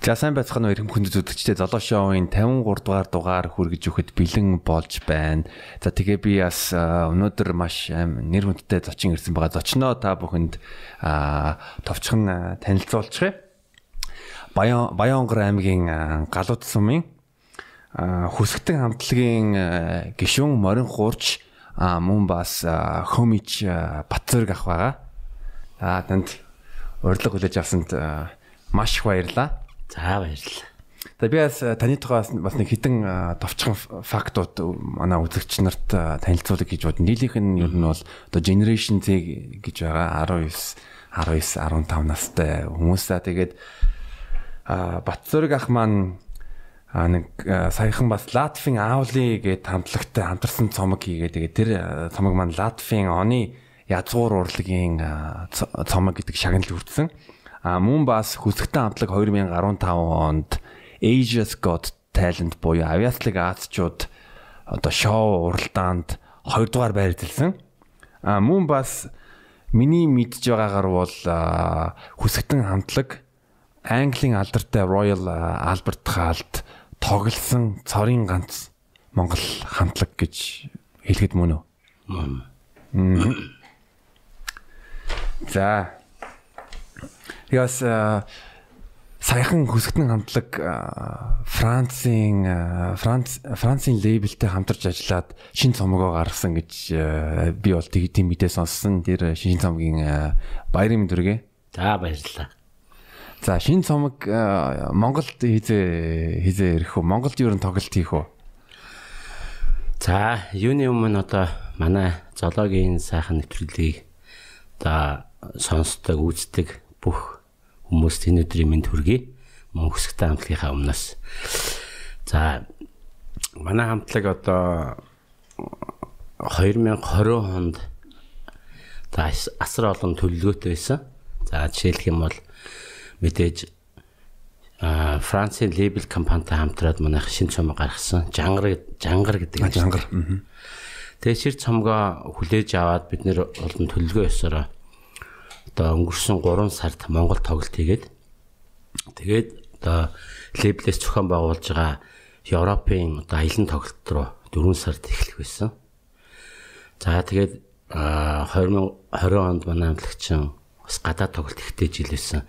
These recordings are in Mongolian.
За сайн байцгаана уу хүндэт үзэгчдээ Золоо шоуын 53 дугаар дугаар хүргэж өгөхөд бэлэн болж байна. За тэгээ би бас өнөөдөр маш нэр хүндтэй зочин ирсэн байгаа. Зочноо та бүхэнд товчхон танилцуулчихъя. Баянгор аймгийн Галууд сумын хүсгтэн хамтлагийн гишүүн Морин Хуурч мөн бас Хомич Батцэрэг ах байгаа. Танд урилга хүлээж авсанд маш их баярлалаа. За баярлалаа. За би таны тухай бас нэг хитэн товчхон фактууд манай үзэгч нарт танилцуулах гэж бодсон. Нийлийнх нь ер нь бол одоо Generation Z гэж байгаа 19, 15 настай хүмүүсээ тэгээд Батцэрэг ах маань нэг саяхан бас Латвийн Аавли гээд хамтлагтай хамтарсан цомог хийгээд тэгээд тэр цомог маань Латвийн оны язгуур урлагийн цомог гэдэг шагналыг хүртсэн. Мөн бас хүсгтэн хамтлаг 2015 онд Asia's Got Talent буюу авиаслыг Азчууд одоо шоу уралдаанд 2 дугаар байр эзэлсэн. Мөн бас миний мэдж байгаагаар бол хүсгтэн хамтлаг Английн алдартай Royal Albert Hall-д тоглосон цорын ганц Монгол хамтлаг гэж хэлэхэд мөн үү? За яс саяхан хүсгтэн хамтлаг Францын лейблтэй хамтарч ажиллаад шинэ цомогоо гаргасан гэж би бол тийм мэдээ сонссон. Тэр шинэ цомгийн баярын мэнд хүргэе. За баярлалаа. За шинэ цомог Монголд хизээ ирэх үү? Монголд юу н тоглолт хийх үү? За юуны өмнө одоо манай зоологийн сайхан нэвтрүүлгийг одоо сонсдог, үздэг бүх хүмүүст энэ өдрийн мэнд хүргэе. Мөн хүсгтэн хамтлагийнхаа өмнөөс. За манай хамтлаг одоо 2020 онд асар олон төлөвлөгөөтэй байсан. За жишээлх юм бол мэдээж Францын лейбл компанитай хамтраад манайх шинэ цомог гаргасан. Жангар гэдэг юм. Жангар. Тэгээ шир цомгоо хүлээж аваад бид нэр олон төлөвлөгөө ёсороо одоо өнгөрсөн 3 сард Монгол тоглолт хийгээд тэгээд одоо лейблээс зохион байгуулж байгаа Европын одоо аялын тоглолт руу 4 сард эхлэх байсан. За тэгээд 2020 онд манай хамтлагчин бас гадаад тоглолт ихтэй жилсэн.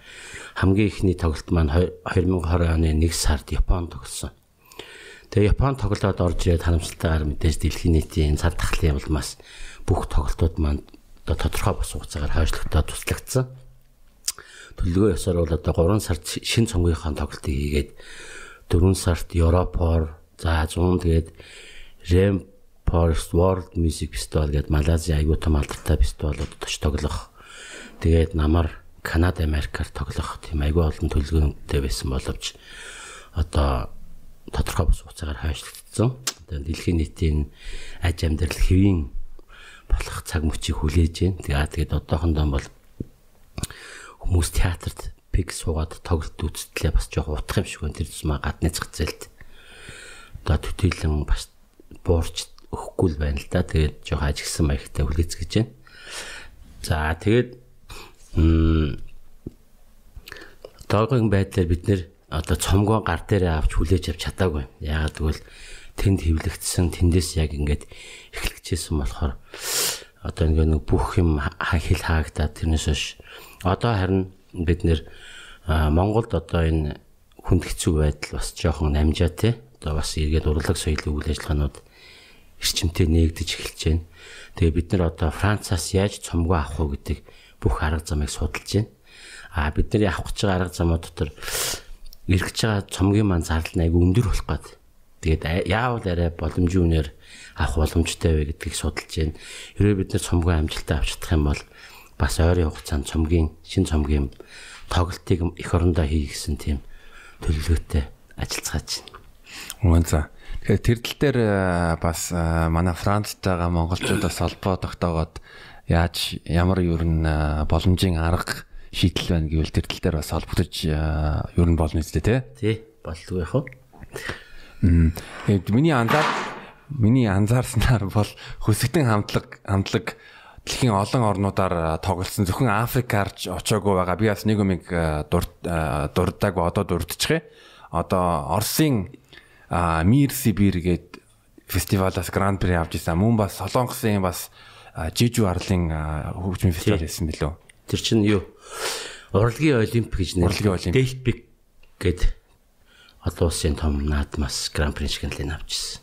Хамгийн ихний тоглолт маань 2020 оны 1 сард Японд тоглосон. Тэгээ Японд тоглоод орж ирээд харамсалтайгаар мэдээж дэлхийн нийтийн цар тахлын улмаас бүх тоглолтууд маань одоо тодорхой бос хугацаагаар хойшлогдоод туслагдсан. Төлөвлөгөө ёсоор бол одоо 3 сард шинэ цомгийнхаа тоглолтыг хийгээд 4 сард Европоор за 100 тэгээд Rainforest World Music Festival гэдэг Малайзийн аюул том алдартай фестивалууд очиж тоглох. Тэгээд намар Канада, Америкаар тоглох тийм аюул олон төлөвлөгөөтэй байсан боловч одоо тодорхой бос хугацаагаар хойшлогдсон. Одоо дэлхийн нийтийн аж амьдрал хэвийн болох цаг мөчийг хүлээж байна. Тэгээд одоохондоо бол хүмүүс театрт пик суугаад тоглолт үзтлээ бас жоох утах юм шиг байна. Тэр зүсмаа гадны зах зээлд одоо төтийлэн бас буурч өгөхгүй л байна л да. Тэгээд жоох ажигсан маягтай хүлээцгэж байна. За тэгээд одоогийн байдлаар бид нэр одоо цомгоо гар дээрээ авч хүлээж авч чадаагүй. Яагаад гэвэл тэнд хэвлэгдсэн тэндээс яг ингээд эхлэгчээсэн болохоор одоо нэг бүх юм хил хаагдаад тэрнээс хойш одоо харин бид нэр Монголд одоо энэ хүнд хэцүү байдал бас жоохон намжаатай. Одоо бас эргээд урлаг соёлын үйл ажиллагаанууд эрчимтэй нээгдэж эхэлж байна. Тэгээ бид нар одоо Францаас яаж цомгоо авах вэ гэдэг бүх арга замыг судалж байна. Бид нар авах гэж байгаа арга замууд дотор эргэж байгаа цомгийн маань зардал нь айгүй өндөр болох гээд. Тэгээд яавал арай боломжийн үнээр авах боломжтой вэ гэдгийг судалж байна. Хэрвээ бид нар цомгоо амжилттай авч чадах юм бол бас ойрын хугацаанд шинэ цомгийн тоглолтыг эх орондоо хийх гэсэн тийм төлөвлөгөөтэй ажиллацгааж байна. За. Тэгэхээр тэр тал дээр бас манай Францтайгаа монголчуудаас холбоо тогтоогоод ямар юу н боломжийн арга шийдэл байна гэвэл тэр тал дээр бас холбогдож ер нь болно үстэй тий болтгүй яах вэ? Миний анзаарснаар бол хөсгдэн хамтлаг дэлхийн олон орнуудаар тоглосон зөвхөн Африкаар очоогүй байгаа. Би бас нэг юмыг дурддаг ба одоо дурдчихъя. Одоо Оросын Мир Сибир гээд фестивалаас Гран При авч ирсэн. Мөн бас Солонгосын бас Жижүү арлын хөгжмийн фестивал байсан билүү? Тэр чинь юу? Урлагийн олимп гэж нэрлэдэг. Дельпик гээд олон улсын том наадмаас Гран При шагналыг авчихсан.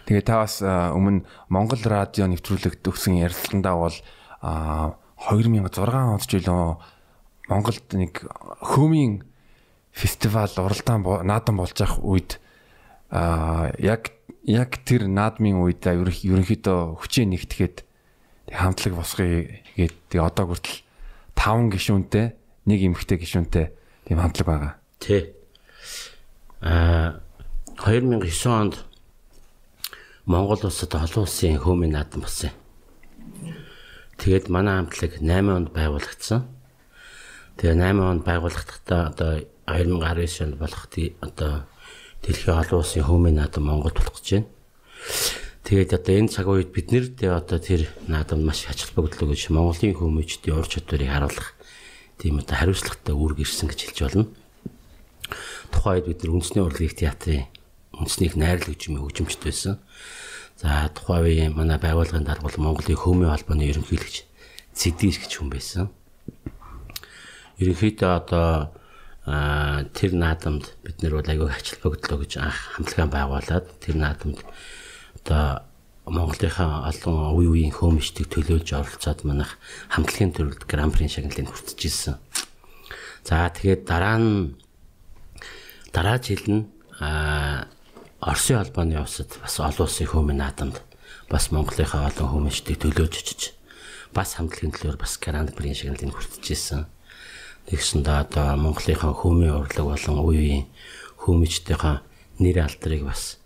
Тэгээ та бас өмнө Монгол радио нэвтрүүлэгт өгсөн ярилцлагандаа бол 2006 онд ч үлээ Монголд нэг хөөмийн фестивал наадам болж байх үед яг тэр наадмын үед ерөнхийдөө хүчээ нэгтгэхэд хамтлаг босгоё гэдэг одоо хүртэл 5 гишүүнтэй, 1 эмэгтэй гишүүнтэй тийм хамтлаг байгаа. Тий. 2009 онд Монгол улсад олон улсын хөөмийн наадам болсон. Тэгээд манай хамтлаг 8 онд байгуулагдсан. Тэгээ 8 онд байгуулагдахтаа одоо 2019 онд болох одоо дэлхийн олон улсын хөөмийн наадам Монголд болох гэж байна. Тэгээд одоо энэ цаг үед бид нэр одоо тэр наадамд маш ач холбогдол өгч Монголын хөөмөчдийн ур чадварыг харуулах тийм одоо хариуцлагатай үүрэг ирсэн гэж хэлж болно. Тухайд бид нар үндэсний урлагийн театрын үндэснийг найрал хөгжимчд байсан. За тухайн үеийн манай байгууллагын дарга бол Монголын хөөмийн холбооны ерөнхийлөгч Цэдийш гэж хүн байсан. Ерөнхийдөө одоо тэр наадамд бид нэр бол аягүй ач холбогдлоо гэж анх хамтлагаа байгуулад тэр наадамд одоо Монголынхаа олон үеийн хөөмчдийг төлөөлж оролцоод манайх хамтлагийн төрөлд Гран При шагналыг хүртэж ирсэн. За тэгээд дараа жил нь Оросын холбооны улсад бас олон улсын хөөмийн наадамд бас Монголынхаа олон хөөмчдийг төлөөж очиж бас хамтлагийн төлөөр бас Гран При шагналыг хүртэж ирсэн. Тэгсэн одоо Монголынхаа хөөмийн урлаг болон үеийн хөөмчдийнхаа нэр алдрыг бас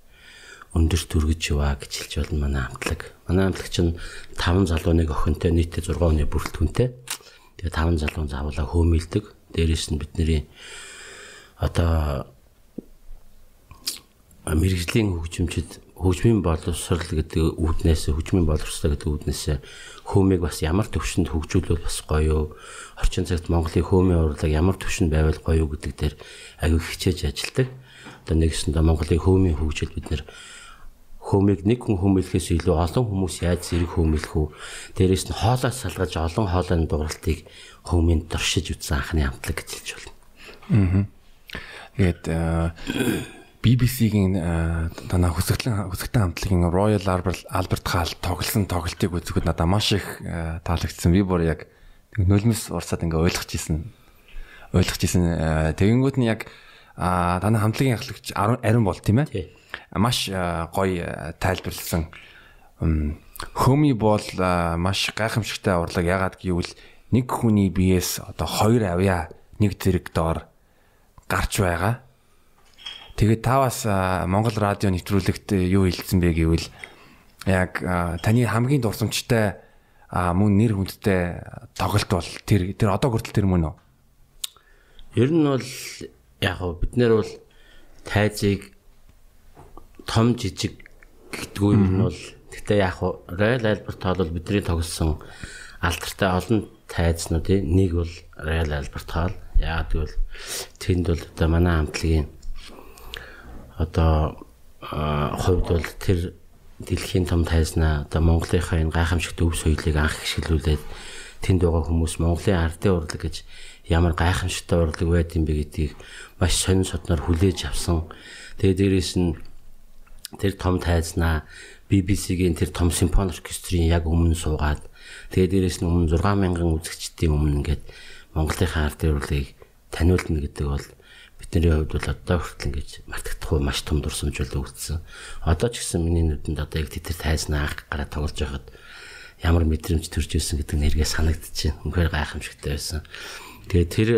өндөр түргэж яваа гэж хэлж болно манай хамтлаг. Манай хамтлаг чинь 5 залуу нэг охинтой нийтдээ 6 оны бүрэлдэхүүнтэй. Тэгээ 5 залуу заавалаа хөөмилдэг. Дээрээс нь бидний одоо мэрэгжлийн хөгжмийн боловсрал гэдэг үүднээс хөгжмийн боловсрал гэдэг үүднээс хөөмийг бас ямар төвшөнд хөгжүүлвэл бас гоё. Орчин цагт Монголын хөөмийн урлаг ямар төвшөнд байвал гоё гэдэг дээр аягүй хичээж ажилладаг. Одоо нэгсэндээ Монголын хөөмийн хөгжил бид нэр хөөмийг нэг хүн хөөмөлөхөөс илүү олон хүмүүс яаж зэрэг хөөмөлөх үү? Дээрээс нь хоолоос салгаж олон хоолойн дууралтыг хөөмийн доршиж үзсэн анхны хамтлаг гэж хэлж байна. Тэгээд BBC-гийн танаа хөсгөлтөн хамтлагийн Royal Albert Hall тоглосон тоглолтыг үзэхэд надад маш их таалагдсан. Би бүр яг нулимс урсаад ингээ ойлгож исэн. Тэгэнгүүт нь яг танаа хамтлагийн ахлагч Ариун бол тийм ээ. Маш гоё тайлбарлсан. Хөөми бол маш гайхамшигтай урлаг. Ягаад гэвэл нэг хүний биеэс одоо 2 авьяа нэг зэрэг доор гарч байгаа. Тэгээд та бас Монгол радио нэвтрүүлэгт юу хэлсэн бэ гэвэл яг таны хамгийн дурсамжтай мөн нэр хүндтэй тоглолт бол тэр одоо хүртэл тэр мөн үү? Ер нь бол яг бид нэр бол тайзыг том жижиг гэдгүй юм бол гэхдээ яг Royal Albert Hall бол бидний тоглосон алдартай олон тайзнуудын нэг бол Royal Albert Hall. Яг тэгвэл тэнд бол одоо манай хамтлагийн одоо хувьд бол тэр дэлхийн том тайзнаа одоо Монголынхаа энэ гайхамшигт өв соёлыг анх гიშгэлүүлээд тэнд байгаа хүмүүс Монголын ардын урлаг гэж ямар гайхамшигтай урлаг байд юм бэ гэдгийг маш сонин содноор хүлээж авсан. Тэгээ дээрээс нь тэр том тайзнаа BBC-гийн тэр том симфони оркестрийн яг өмнө суугаад тэгээ дээрээс нь өмнө 6,000 үзэгчдийн өмнө ингээд Монголынхаа ардын урлагийг таниулна гэдэг бол бидний хувьд бол одоо хүртэл ингэж мартагдахгүй маш том дурсамж үлдсэн. Одоо ч гэсэн миний нүдэнд одоо яг тэр тайзнаа анх гараад тоглож байхад ямар мэдрэмж төрж ирсэн гэдэг нэргээ санагдчихэв. Үнэхээр гайхамшигтай байсан. Тэгээ тэр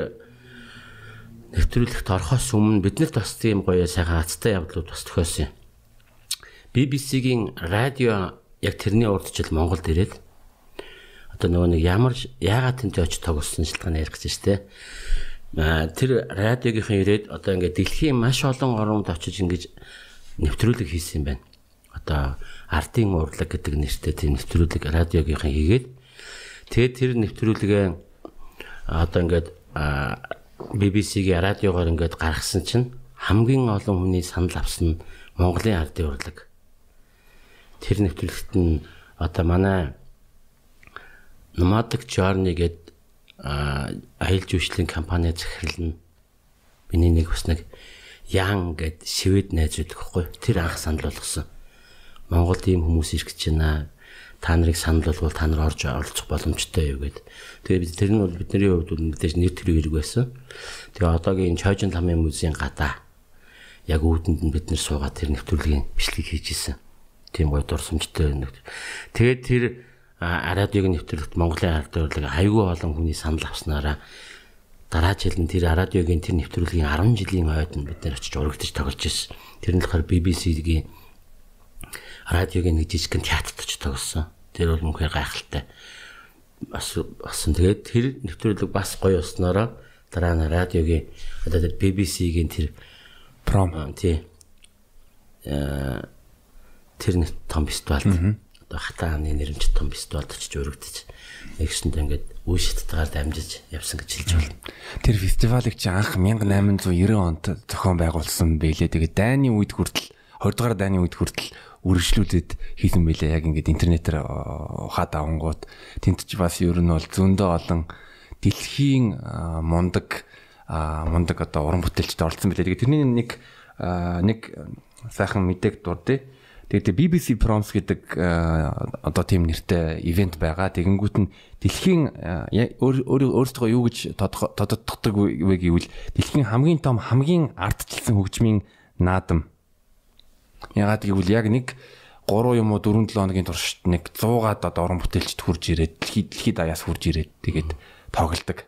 нэвтрүүлэгт орохоос өмнө биднэрт бас тийм гоё сайхан хацтай явдлууд бас тохиосон юм. BBC-гийн радио яг тэрний урдчил Монголд ирээд одоо нөгөө нэг яагаад тэнтэй очиж тоглосон шалтгаан ярих гэж штэ. Тэр радиогийнхан ирээд одоо ингээд дэлхийн маш олон оронд очиж ингэж нэвтрүүлэг хийсэн юм байна. Одоо ардын урлаг гэдэг нэртэй тийм нэвтрүүлэг радиогийнхан хийгээд тэгээд тэр нэвтрүүлгээ одоо ингээд BBC-гийн радиогоор ингээд гаргасан чинь хамгийн олон хүний санал авсан нь Монголын ардын урлаг. Тэр нэвтрүүлэгт нь одоо манай Nomadic Journey гэдэг аял жүжиглийн компани захирлна. Миний нэг бас нэг Ян гэд Швед найз байдаг хгүй. Тэр анх санал болгосон. Монголд ийм хүмүүс ирэх гэж байна. Та нарыг санал болгоод та нар орж оролцох боломжтой юу гэд. Тэгээ тэр нь бол бидний хувьд мэдээж нэр төрийн хэрэг байсан. Тэгээ одоогийн Чойжин ламын музейн гадаа яг үүдэнд нь бид нэр суугаад тэр нэвтрүүлгийн бичлэг хийж исэн. Тийм гоё дурсамжтай нэг. Тэгээд тэр радиог нэвтрүүлэгт Монголын ардын урлаг аягүй олон хүний санал авснараа дараа жил нь тэр радиогийн тэр нэвтрүүлгийн 10 жилийн ойд нь бид нэр очиж урагдаж тоглож ирсэн. Тэр нь болохоор BBC-гийн радиогийн нэг жижигхэн театрт очиж тоглосон. Тэр бол мөнхөр гайхалтай. Басан тэгээд тэр нэвтрүүлэг бас гоё болсноороо дараа нь радиогийн одоо BBC-гийн тэр тэр нэг том фестивалд хатааны нэрмж том фестивалд очиж урагдаж нэгсэнд ингээд үүшидтэйгээр дамжиж явсан гэж хэлж байна. Тэр фестивалыг чи анх 1890 онд зохион байгуулсан байлээ. Тэгээд дайны үед хүртэл 20 дугаар дайны үед хүртэл үргэлжлүүлээд хийсэн байлээ. Яг ингээд интернетээр ухаад авангууд тэнт ч бас ер нь бол зөндөө олон дэлхийн мундаг одоо уран бүтээлчд оролцсон байлээ. Тэгээд тэрний нэг сайхан мэдээг дурдъя. Тэгээд BBC Proms гэдэг одоо тийм нэртэй ивент байгаа. Тэгэнгүүт нь дэлхийн өөрсдөө юу гэж тодорхойлдог вэ гэвэл дэлхийн хамгийн том хамгийн ардчилсан хөгжмийн наадам. Ягаад гэвэл яг нэг 3 юм уу 4-7 хоногийн туршид нэг 100-аад одоо уран бүтээлчд хурж ирээд дэлхийд даяас хурж ирээд тэгээд тоглодог.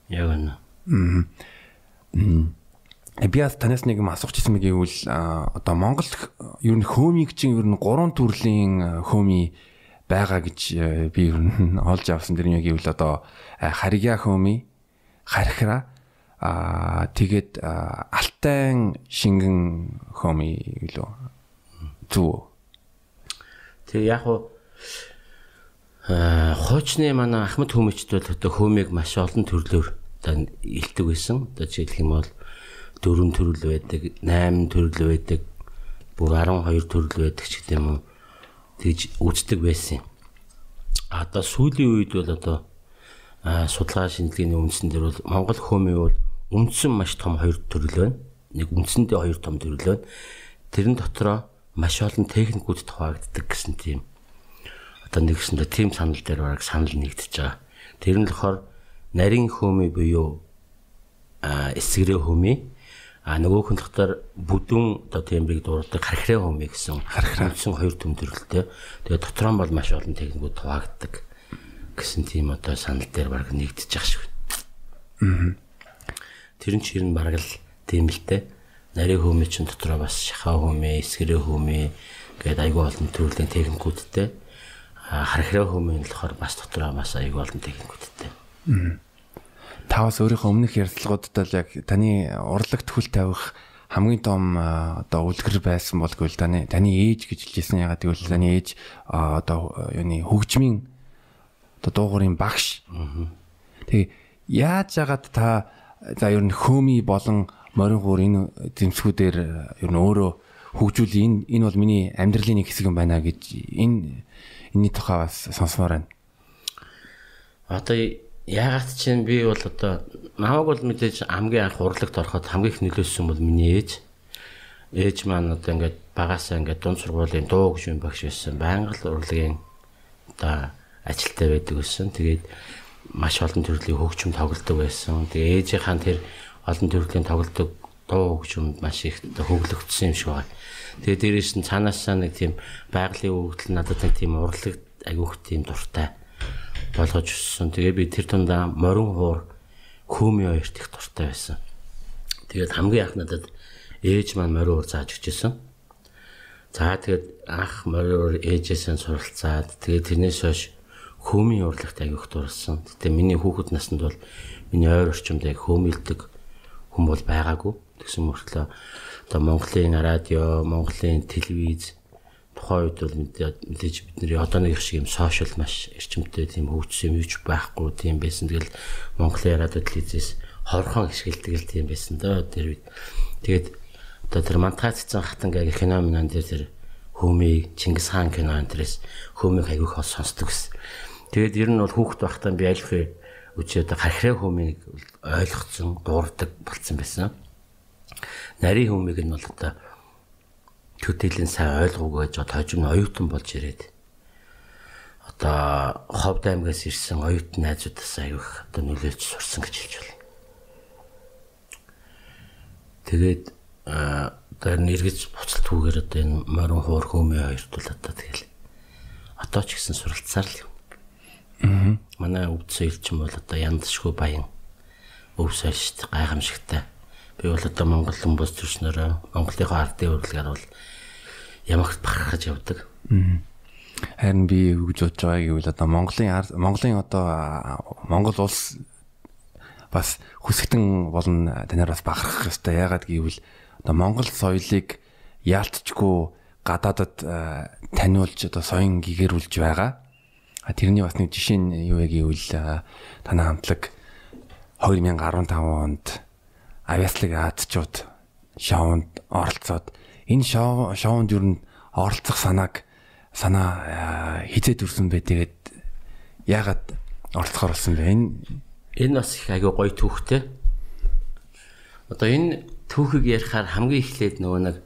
Яг үнэ. Би бас танаас нэг юм асуух гэсэн мэт гэвэл одоо Монгол ер нь хөөмийг чинь ер нь 3 төрлийн хөөми байгаа гэж би ер нь олж авсан. Тэр нь яг гэвэл одоо харьяа хөөми, хархира тэгээд алтайн шингэн хөөми гэлөө зүг. Тэг яг хуучны манай Ахмад хөөмичд бол одоо хөөмийг маш олон төрлөөр одоо илдэг байсан. Одоо жишээлх юм бол 4 төрөл байдаг, 8 төрөл байдаг, бүр 12 төрөл байдаг ч гэдэм үү. Тэгж үздэг байсан. Одоо сүүлийн үед бол одоо судалгаа шинжилгээний үндсэн дээр бол Монгол хөөми бол үндсэн маш том 2 төрөл байна. Нэг үндсэндээ 2 том төрөл байна. Тэрэн дотроо маш олон техникүүд хуваагддаг гэсэн тийм. Одоо нэгсэндээ тийм санал дээр бараг санал нэгдэж байгаа. Тэр нь болохоор нарийн хөөми буюу эсгэрээ хөөми нөгөөх нь болохоор бүдүүн одоо тембрийг дуурдаг хархираа хөөми гэсэн үндсэн 2 төм төрөлтэй. Тэгээ дотроо нь бол маш олон техникүүд хуваагддаг гэсэн тийм одоо санал дээр бараг нэгдэж байгаа шүү. Тэр нь чирэн бараг л тийм л дээ. Нарийн хөөми чинь дотроо бас шахаа хөөми, эсгэрээ хөөми гэдэг айгүй олон төрлийн техникүүдтэй. Хархираа хөөми нь болохоор бас дотроо бас айгүй олон техникүүдтэй. Таваас өөрийнхөө өмнөх ярилцлагуудад л яг таны урлагт хөл тавих хамгийн том одоо үлгэр байсан бол гэвэл таны ээж гэж хэлжсэн. Ягаад гэвэл таны ээж одоо юуны хөгжмийн одоо дуугарын багш. Тэгээ яаж яагаад та за ер нь хөөми болон морин гуур энэ зэмсгүүдээр ер нь өөрөө хөгжүүл энэ бол миний амьдралын нэг хэсэг юм байна гэж энэний тухай бас сонсомоор байна. Одоо яагаад чинь би бол одоо намайг бол мэдээж хамгийн анх урлагт ороход хамгийн их нөлөөсөн бол миний ээж. Ээж маань одоо ингээд багасаа ингээд дунд сургуулийн дуу хөгжмийн багш байсан. Байнга л урлагийн одоо ажилтай байдаг байсан. Тэгээд маш олон төрлийн хөгжим тоглодог байсан. Тэгээд ээжийнхэн тэр олон төрлийн тоглодог дуу хөгжмөнд маш их хөглөгдсөн юм шиг байна. Тэгээд дээрээс нь цаанаасаа нэг тийм байгалийн өгдөл надад нэг тийм урлагт агиух тийм дуртай болгож өссөн. Тэгээ би тэр тундаа морин хуур хөөми хоёрт их дуртай байсан. Тэгээд хамгийн анх надад ээж маань морин хуур зааж өгчээсэн. За тэгээд анх мороор ээжээсээ суралцаад тэгээд тэрнээс хойш хөөмийн урлагт аяг их дурлсан. Гэтэ миний хүүхэд наснд бол миний ойр орчимд яг хөөмилдэг хүн бол байгаагүй. Тэгсэн мөртлөө одоо Монголын радио, Монголын телевиз тухайн үед бол мэдээж бидний одоо нэг шиг юм сошиал маш эрчимтэй тийм хөгжсөн юм юуч байхгүй тийм байсан. Тэгэл Монголын радио телевизээс хорхон гიშгэлдэг л тийм байсан доо тэр үед. Тэгээд одоо тэр мантацсан хатангаа кино минан дээр тэр хөөмийг Чингис хаан кино антрээс хөөмийг аягүй хол сонсдог гэсэн. Тэгээд ер нь бол хүүхэд байхдаа би альфэ үчээд хархраа хөөмийг ойлгоцсон, дуурдаг болцсон байсан. Нарийн хөөмийг нь бол одоо төдийлэн сайн ойлгоогүй гэж хожим оюутан болж ирээд одоо Ховд аймгаас ирсэн оюутан найзуудаас аяг одоо нөлөөлж сурсан гэж хэлж байна. Тэгээд одоо нэргэж буцалтгүйгээр одоо энэ морин хуур хөөмийн хоёрт бол одоо тэгэл одоо ч гэсэн суралцсаар л юм. Манай өвд соёлчин бол одоо яндшгүй баян өв соёлчт гайхамшигтай. Би бол одоо Монгол хүмүүс төрснөрөө Монголынхоо ардын урлагаар бол ямагт бахархаж явдаг. Харин би юу гэж бодож байгааг гэвэл одоо Монголын одоо Монгол улс бас хүсэгтэн болно танаар бас бахархах ёстой. Яагаад гэвэл одоо Монгол соёлыг яалтчгүй гадаадад таниулж одоо соён гэгэрүүлж байгаа. Тэрний бас нэг жишээ нь юу вэ гэвэл танай хамтлаг 2015 онд авиаслаг Азчууд шоунд оролцоод энэ шоунд юу н оролцох санаа хизээд үрсэн бэ? Тэгээд яагаад оролцохоор болсон бэ? Энэ бас их айгүй гоё түүхтэй. Одоо энэ түүхийг ярихаар хамгийн эхлээд нөгөө нэг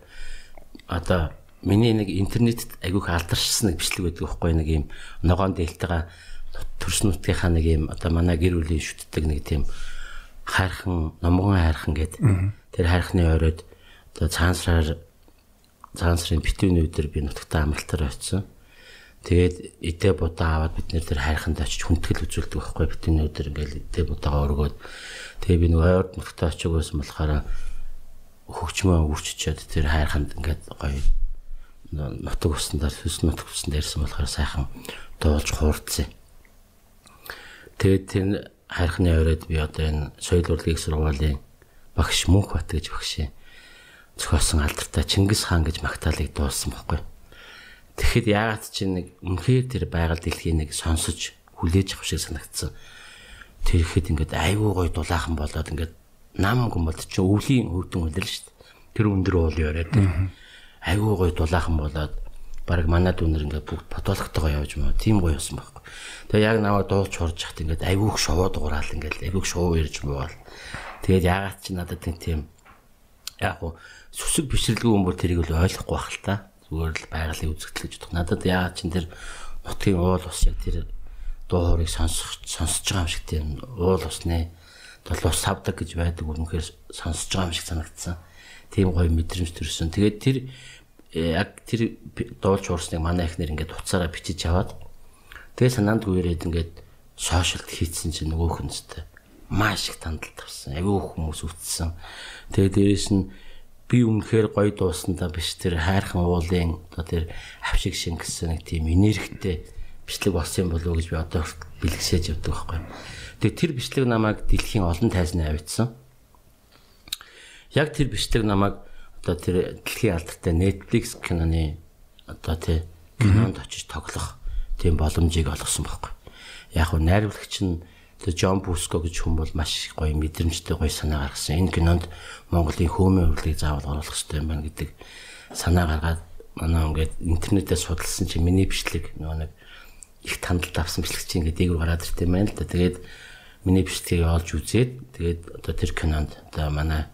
одоо миний нэг интернетэд айгүй их алдаршсан нэг бичлэг байдаг байхгүй, нэг юм ногоон дээлтэйгээ төрс нутгийнхаа нэг юм одоо манай гэр бүлийн шүтдэг нэг тийм хайрхан номгон хайрхан гэдэг. Тэр хайрхны оройд одоо цаансрын битүүний өдөр би нутагтаа амралтаар очсон. Тэгээд эдээ будаа аваад бид нэр тэр хайрханд очиж хүндэтгэл үзүүлдэг байхгүй, битүүний өдөр ингээл эдээ будаага өргөөд тэгээ би нэг ойрд нутагтаа очиогөөс болохоор хөгчмөө үрчичээд тэр хайрханд ингээд гоё нутаг уснаар сүс нутаг усан дээрсэн болохоор сайхан дуулж хуурдсан. Тэгээд тэр хайрхны оройд би одоо энэ соёл урлагийн сургуулийн багш Мөнхбат гэж багш зохиосон алдартай Чингис хаан гэж магтаалыг дуулсан байхгүй. Тэгэхэд яагаад ч нэг үнэхээр тэр байгаль дэлхийн нэг сонсож хүлээж авах шиг санагдсан. Тэр ихэд ингээд айгүй гоё дулаахан болоод ингээд нам гомбод чи өвлийн өвдөн үлрэл шүү дээ. Тэр өндөр уул яриад айгүй гоё дулаахан болоод баг манай дүүнэр ингээд бүгд потологтойгоо явж маа тийм гоё болсон байхгүй. Тэгээ яг наваа дуулж хурж хат ингээд айгүйх шовоо дугураал ингээд айгүйх шовоо ярьж муугаал. Тэгээд яагаад ч надад тийм яг хуу сүсэг бишрэлгүй хүн бол тэрийг л ойлгохгүй байх л та. Зүгээр л байгалийн үзэгдэл гэж бодох. Надад яагаад ч тэр нутгийн уул ус яг тэр дуу хоорыг сонсож байгаа юм шиг тийм уул усны долоос савдаг гэж байдаг үнэхээр сонсож байгаа юм шиг санагдсан. Тийм гоё мэдрэмж төрсөн. Тэгээд тэр яг тэр дуулж хуурсныг манай ихнэр ингээд уцаараа бичиж аваад тэгээ санаандгүй ирээд ингээд сошиалд хийцэн чинь нөгөөх нь зү маш их тандалт авсан. Аюу хүмүүс үтсэн. Тэгээ дээрэс нь би үнэхээр гоё дуусандаа биш тэр хайрхан уулын одоо тэр авшиг шингэсэн нэг тийм энергитэй бичлэг болсон юм болов уу гэж би одоо бэлгсэж явдаг байхгүй. Тэгээ тэр бичлэг намайг дэлхийн олон тайзны авчихсан. Яг тэр бичлэг намайг одоо тэр дэлхийн алдартай Netflix киноны одоо тэр кинонд очиж тоглох тийм боломжийг олгосон байхгүй. Яг нь найруулагч нь тэр Жон Буско гэж хүн бол маш гоё мэдрэмжтэй гоё санаа гаргасан. Энэ кинонд Монголын хөөмийн урлагийг заавал оруулах хэрэгтэй юм байна гэдэг санаа гаргаад манай ингээд интернетээр судалсан чинь миний бичлэг нөгөө нэг их тандалт авсан бичлэг чинь ингээд дээгүүр гараад ирт юм байна л да. Тэгээд миний бичлэгийг олж үзээд тэгээд одоо тэр кинонд одоо манай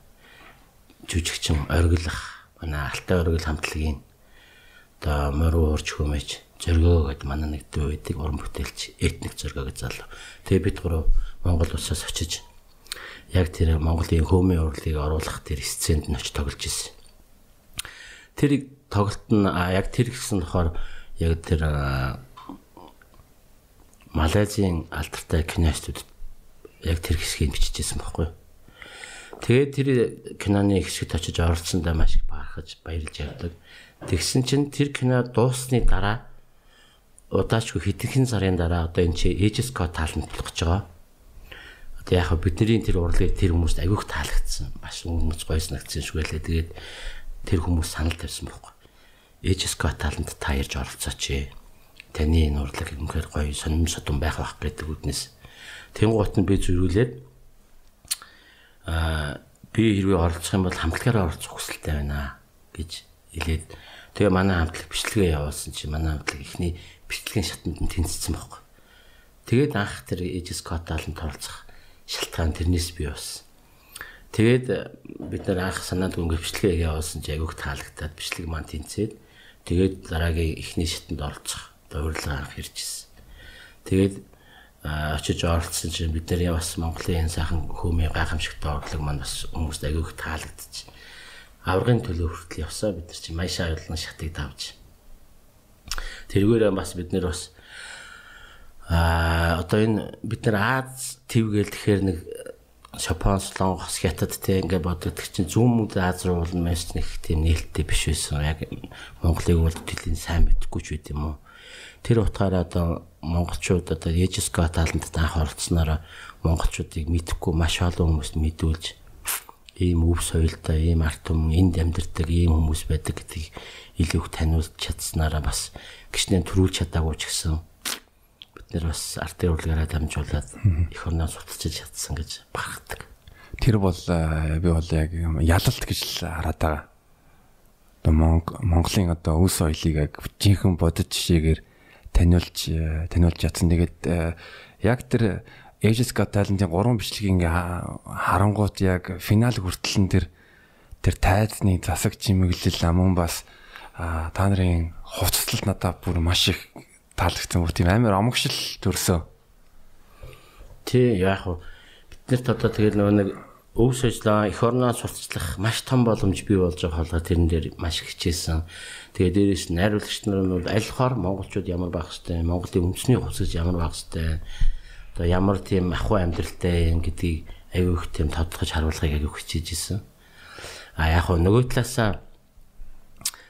жүжигчин оргилах манай Алтай оргил хамтлагийн одоо моруу урж хүмэж зөргөө гэдэг манай нэг дүү байдаг уран бүтээлч этник зөргөө гэж залуу. Тэгээ бид гурав Монгол улсаас очиж яг тэр Монголын хөөмийн урлагийг оруулах тэр сценд нь очиж тоглож ирсэн. Тэрийг тоглолт нь яг тэр гэсэн болохоор яг тэр Малайзийн алдартай киностудид яг тэр хэсгийг бичижсэн байхгүй. Тэгээд тэр киноны хэсэгт очиж оролцсондоо маш их бахархаж баярлж явдаг. Тэгсэн чинь тэр кино дууссаны дараа удаачгүй хэдхэн сарын дараа одоо энэ чи Aegis Scott таалантлах гэж байгаа. Одоо яг бидний тэр урлагийг тэр хүмүүст агиух таалагдсан. Маш өмнөц гоё санагдсан шүү гэлээ. Тэгээд тэр хүмүүс санал тавьсан байхгүй. Aegis Scott тааланд та ирж оролцооч. Таны энэ урлаг үнэхээр гоё сонирм содон байх гэдэг үднэс. Тэнгуут нь би зөрүүлээд би хэрвээ оролцох юм бол хамтлагаараа оролцох хүсэлтэй байна гэж хэлээд тэгээ манай хамтлаг бичлэгээ явуулсан чи манай хамтлаг ихний бичлэгийн шатанд нь тэнцсэн байхгүй. Тэгээд анх тэр Aegis Scott тааланд оролцох шалтгаан тэрнээс бий болсон. Тэгээд бид нар анх санаад өнгө бичлэгээ явуулсан чи агиух таалагдаад бичлэг маань тэнцээд тэгээд дараагийн ихний шатанд оролцох урилга анх иржсэн. Тэгээд очиж оролцсон чинь бид нар бас Монголын сайхан хүмүүний гайхамшигтай урлаг маань бас хүмүүст агиух таалагдчих. Аврагын төлөө хүртэл явсаа бид нар чинь Майшаа аюулгын шатыг тавьж. Тэргээрээ бас бид нар бас одоо энэ бид нар Аз твгээл тэгэхээр нэг Шопон, Солонгос, Хятад те ингээ боддог чинь зүүн Аз руу бол маш нэг тийм нээлттэй биш байсан. Яг Монголыг бол төлийн сайн мэдгүй ч байт юм уу. Тэр утгаараа одоо монголчууд одоо Aegis Scott тааланд анх оролцсноор монголчуудыг мэдэхгүй маш олон хүмүүст мэдүүлж ийм өв соёлтой, ийм арт түмэн энд амьдардаг ийм хүмүүс байдаг гэдгийг илүү их таниулж чадсанараа бас гişнээ төрүүлж чадаагүй ч гэсэн бид нар бас артын урлагаараа дамжуулаад их орноо судалж чадсан гэж бахархдаг. Тэр бол би бол яг ялалт гэж л хараад байгаа. Одоо Монголын одоо өв соёлыг яг жинхэнэ бодит жишээгээр таниулж чадсан. Тэгээд яг тэр Aegis Scott таалантын 3 бичлэгийн харангуут яг финал хүртэл тэр тайзны засаг чимэглэл мөн бас та нарын хувцаслалт надад бүр маш их таалагдсан. Бүр тийм амар омогшил төрсөн. Тий яг биднэрт одоо тэгэл нэг өв соёлоо эх орноо сурталчлах маш том боломж бий болж байгаа холгоо тэрэн дээр маш их хичээсэн. Тэгээ дээрээс найруулагч нар нь бол аль хоор монголчууд ямар байх хэвтэй, Монголын үндэсний хувцас ямар байх хэвтэй, одоо ямар тийм ахуй амьдралтай юм гэдгийг аюу их тийм тодорхойж харуулахыг аюу хичээж исэн. Яг нөгөө талаасаа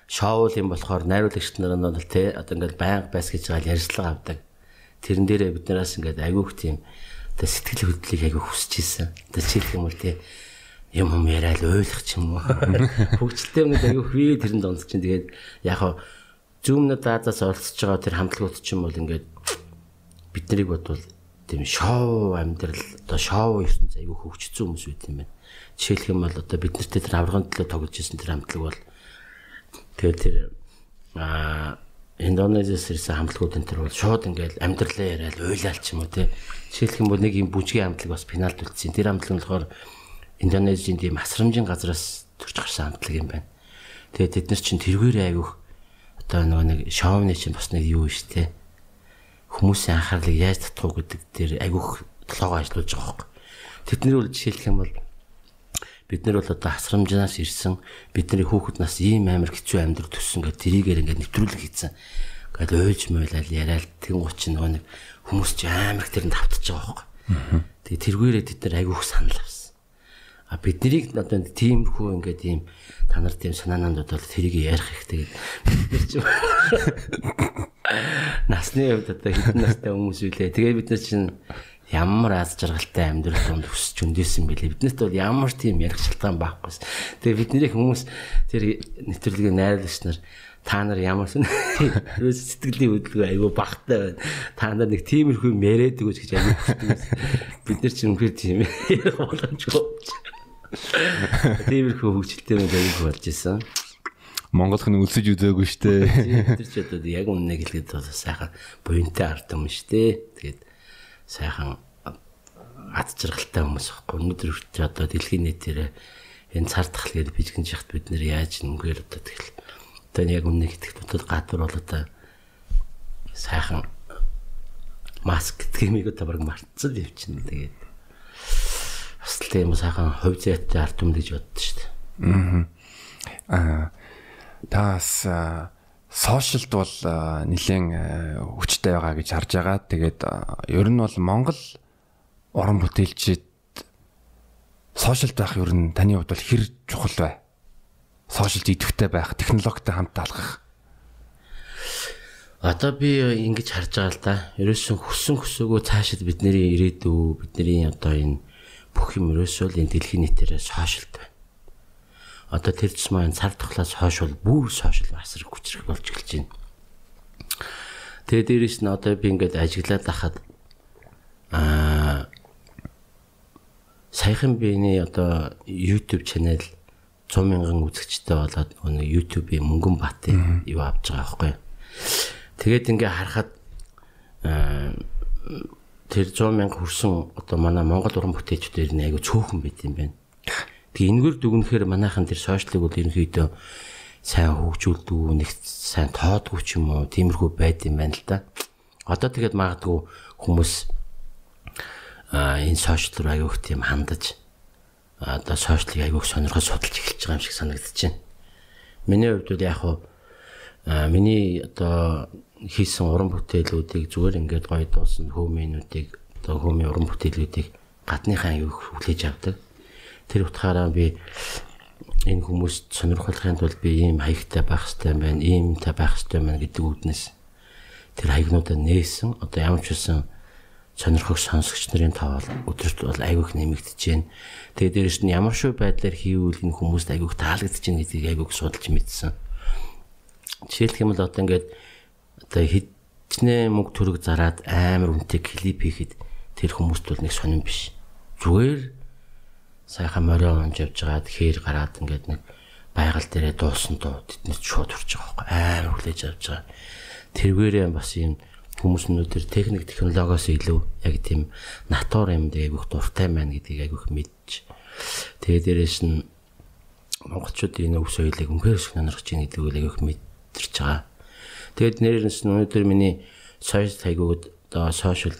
шоу юм болохоор найруулагч нар нь бол тэ одоо ингээл байнга байс гэж байгаа ярьцлага авдаг. Тэрэн дээрээ биднээс ингээд аюу их тийм тэ сэтгэл хөдлөлийг аюу хүсэж исэн. Тэ чихэх юм бол тэ юм яриад ойлгох ч юм уу. Хөгжилтэй юмнууд аюу хвээ тэрэн донц чинь тэгээд яг зүүмнүүд Азаас оролцож байгаа тэр хамтлагууд ч юм бол ингээд бид нарыг бодвол тийм шоу амьдрал одоо шоу ертөнц аюу хөгжсөн хүмүүс байт юм байна. Жишээлх юм бол одоо бид нартэй тэр аврагын төлөө тоглож ирсэн тэр хамтлаг бол тэгээд тэр Индонезиас ирсэн хамтлагууд энэ төр бол шууд ингээд амьдралаа яриад уйлаал ч юм уу тий. Жишээлх юм бол нэг юм бүжгийн хамтлаг бас финалд үлдсэн. Тэр хамтлаг нь болохоор Индонезийн тийм асрамжийн газраас төрж гарсан хамтлаг юм байна. Тэгээд тэд нар чинь тэргээр аяг одоо нэг шоуны чинь бас нэг юу шүү дээ. Хүмүүсийн анхаарлыг яаж татах гэдэг дээр аяг толгоо ажиллаж байгаа хөөх. Тэдний бол жишээлх юм бол бид нар бол одоо асрамжнаас ирсэн бидний хүүхэд нас ийм амар хэцүү амьдрал төссөн гэдэг тэрийгээр ингээд нэвтрүүлэг хийсэн. Ингээд ойлж мойлал яриад тэнгуут чинь нөгөө нэг хүмүүс ч амар их тэрэнд автаж байгаа хөөх. Тэгээ тэргээрээ тэд нар аяг санал авсан. Биднийг одоо тиймэрхүү ингээд ийм та нар тийм санаанууд бол тэрийг ярих хэрэгтэй гэдэг. Насны хувьд одоо хэдэн настай хүмүүс үлээ. Тэгээ бид нар чинь ямар аз жаргалтай амьдрал донд өсч өндөөсөн бэлээ. Биднэрт бол ямар тийм ярих шалтгаан байхгүй. Тэгээ бидний хүмүүс тэр нэвтрүүлгийн найруулагч нар та нар ямар сэтгэлийн хөдөлгөөн айгүй багтай байна. Та нар нэг тиймэрхүү яриад өгөөч гэж айгүй хүсдэг. Бид нар чинь үнэхээр тийм ярих боломжгүй. Тиймэрхүү хөгжилтэй нэг айгүй болж исэн. Монголын үлсэж үзээгүй штэ. Тэр ч одоо яг үннийг хэлгээд бол сайхан буянтай ард юм штэ. Тэгээд сайхан ад жаргалтай хүмүүс байхгүй. Өнөөдөр хүртэл одоо дэлхийн нийтээр энэ цар тахал гэдэг бичгэн жихт бид нэр яаж нүгээр одоо тэгэл одоо яг үннийг хэлэхэд бодод гадуур бол одоо сайхан маск гэдгийг одоо баг мартсан юм чинь. Тэгээд бас тийм сайхан хувь зайтай ард юм гэж боддоо штэ. Таас сошиалд бол нэлээд хүчтэй байгаа гэж харж байгаа. Тэгээд ер нь бол Монгол уран бүтээлчид сошиалд байх ер нь таны хувьд бол хэр чухал вэ? Сошиалд идэвхтэй байх, технологитой хамт алхах. Одоо би ингэж харж байгаа л да. Ерөөсөн хүссэн хүсээгөө цаашид бидний ирээдүй, бидний одоо энэ бүх юм ерөөсөө л энэ дэлхийн нийтээр сошиалд байна. Одоо тэр зам цар тухлаас хойш бол бүр сошиал асар хүчрэх болж эхэлж байна. Тэгээд дээрэс нь одоо би ингээд ажиглаад ахад саяхан биений одоо YouTube channel 100,000 үзэгчтэй болоод нэг YouTube-ийн мөнгөн батын юу авч байгаа байхгүй. Тэгээд ингээ харахад тэр 100,000 хүрсэн одоо манай Монгол уран бүтээлчдээр нэг айгу цөөхөн байт юм байна. Тэгээ энэгээр дүгнэхээр манайхан тэр сошиалыг бол ерөнхийдөө сайн хөгжүүлдэг, нэг сайн тоодгүй ч юм уу, тиймэрхүү байд юм байна л да. Одоо тэгээд магадгүй хүмүүс энэ сошиал руу аяг их тийм хандаж одоо сошиалыг аяг их сонирхож судалж эхэлж байгаа юм шиг санагдаж байна. Миний хувьд бол яг хуу миний одоо хийсэн уран бүтээлүүдийг зүгээр ингээд гоё дуусан хөөмийнүүдийг одоо хөөмийн уран бүтээлүүдийг гадныхаа аяг хүлээж авдаг. Тэр утгаараа би энэ хүмүүст сонирхолтой тулд би ийм хаягтай байх хэрэгтэй байна, иймтэй байх хэрэгтэй байна гэдэг үүднээс тэр хаягнуудаа нээсэн. Одоо ямар ч үсэн сонирхох сонсогч нарын тоо өдөрт бол аяг их нэмэгдэж байна. Тэгээд дээрэс нь ямар шүү байдлаар хийвэл энэ хүмүүст аяг их таалагдж байна гэдгийг аяг их судалж мэдсэн. Жишээлх юм бол одоо ингээд одоо хитнээ мөнгө төрөг зараад амар үнэтэй клип хийхэд тэр хүмүүст бол нэг сонирн биш. Зүгээр сайхан морио онж явж байгаад хээр гараад ингээд нэг байгаль дээрээ дуусан дуу тэднээс шууд хүрч байгаа байхгүй амар хүлээж авч байгаа. Тэргээрээ бас юм хүмүүс өнөөдөр техник технологиос илүү яг тийм натур юм дээр айгүйх дуртай байна гэдгийг айгүйх мэдж. Тэгээ дээрээс нь монголчууд энэ өв соёлыг үнхээр сонирхож байна гэдгийг айгүйх мэдэрч байгаа. Тэгээд нэрнээс нь өнөөдөр миний сошиал хайгууд одоо сошиал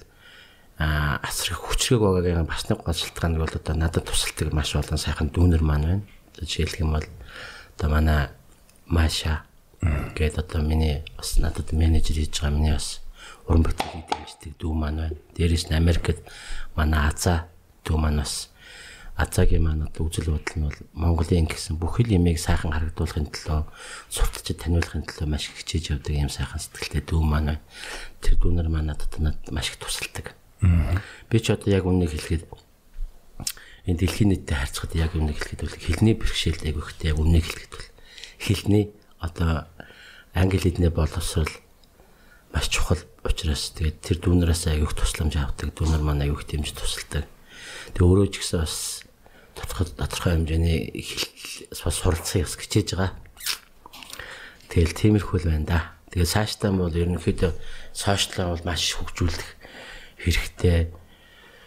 асар их хүчрэг байгаагийн бас нэг гол шалтгаан бол одоо надад тусалдаг маш олон сайхан дүүнер маань байна. Жишээлх юм бол одоо манай Маша гэдэг одоо миний бас надад менежер хийж байгаа миний бас уран бүтээлийг дэмждэг дүү маань байна. Дээрээс нь Америкт манай Азаа дүү маань бас Азаагийн маань одоо үзэл бодол нь бол Монголын гэсэн бүх л юмыг сайхан харагдуулахын төлөө сурталчид таниулахын төлөө маш их хичээж явдаг юм сайхан сэтгэлтэй дүү маань байна. Тэр дүүнер маань надад маш их тусалдаг. Би ч одоо яг үннийг хэлэхэд энэ дэлхийн нийтэд харьцахад яг үннийг хэлэхэд бол хэлний бэрхшээлтэй айгүйхтэй яг үннийг хэлэхэд бол хэлний одоо англи хэлний боловсрол маш чухал учраас тэгээд тэр дүүнераас айгүйх тусламж авдаг дүүнер маань айгүйх дэмж тусалдаг. Тэгээ өөрөө ч гэсэн бас тодорхой хэмжээний бас суралцсан ёс хичээж байгаа. Тэгэл тиймэрхүү л байна да. Тэгээ цаашдаа бол ерөнхийдөө сошиалаа бол маш хөгжүүлэх хэрэгтэй.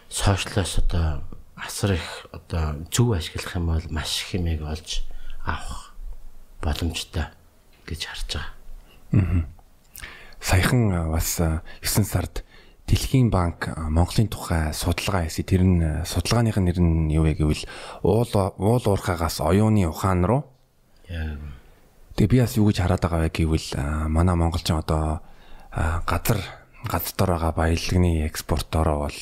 Сошиалаас одоо асар их одоо зөв ашиглах юм бол маш их юмыг олж авах боломжтой гэж харж байгаа. Саяхан бас 9 сард Дэлхийн банк Монголын тухай судалгаа хийсэн. Тэр нь судалгааных нь нэр нь юу вэ гэвэл уул уурхаагаас оюуны ухаан руу. Тэгээ би бас юу гэж хараад байгаа вэ гэвэл манай монголчин одоо газар дор байгаа баялагны экспортороо бол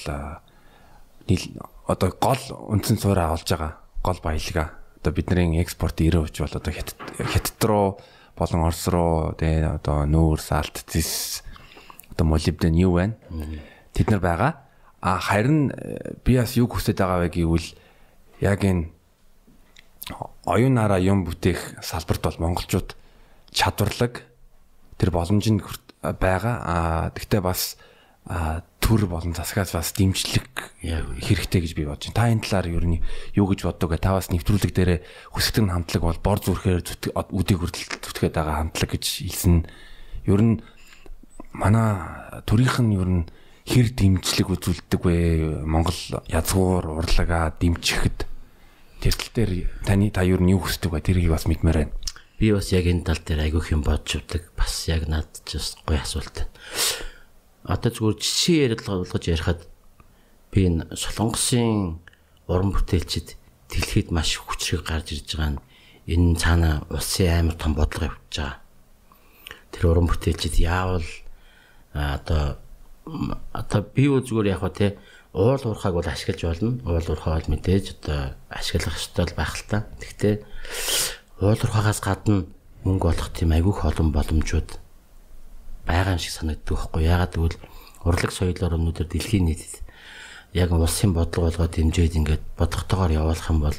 одоо гол үндсэн цаараа олж байгаа гол баялага. Одоо бидний экспорт 90% бол одоо хятад руу болон Орос руу тэгээ одоо нүүр, салт, зис одоо молибден юу байна? Тэд нар байгаа. Харин би бас юу хүсэж байгаа вэ гэвэл яг энэ оюунаараа юм бүтээх салбарт бол монголчууд чадварлаг тэр боломж нь байгаа. Тэгтээ бас төр болон засгаас бас дэмжлэг хэрэгтэй гэж би бодож байна. Та энэ талаар ер нь юу гэж боддог вэ? Та бас нэвтрүүлэг дээр хүсэгтэн хамтлаг бол бор зүрхээр үдийг хүртэл зүтгээд байгаа хамтлаг гэж хэлсэн. Ер нь манай төрийнх нь ер нь хэр дэмжлэг үзүүлдэг вэ? Монгол язгуур урлагаа дэмжихэд тэр тал дээр та ер нь юу хүсдэг вэ? Тэрийг бас мэдмээр байна. Би бас яг энэ тал дээр айгүйх юм бодж өгдөг. Бас яг надад ч гоё асуулт байна. Одоо зүгээр жишээ ярилцлагаж ярихад би энэ Солонгосын уран бүтээлчид дэлхийд маш хүчрэг гарч ирж байгаа нь энэ цаана улсын амар том бодлого явуулж байгаа. Тэр уран бүтээлчид яавал одоо би зүгээр яг хөө те уул уурхайг бол ашиглаж болно. Уул уурхай бол мэдээж одоо ашиглах ёстой байх л та. Гэхдээ уул уурхайгаас гадна мөнгө олох тийм айгүй олон боломжууд байгаа юм шиг санагддаг байхгүй. Ягаад гэвэл урлаг соёлоор өнөөдөр дэлхийн нийтэд яг улсын бодлого болгоод дэмжиж ингээд бодлоготойгоор явуулах юм бол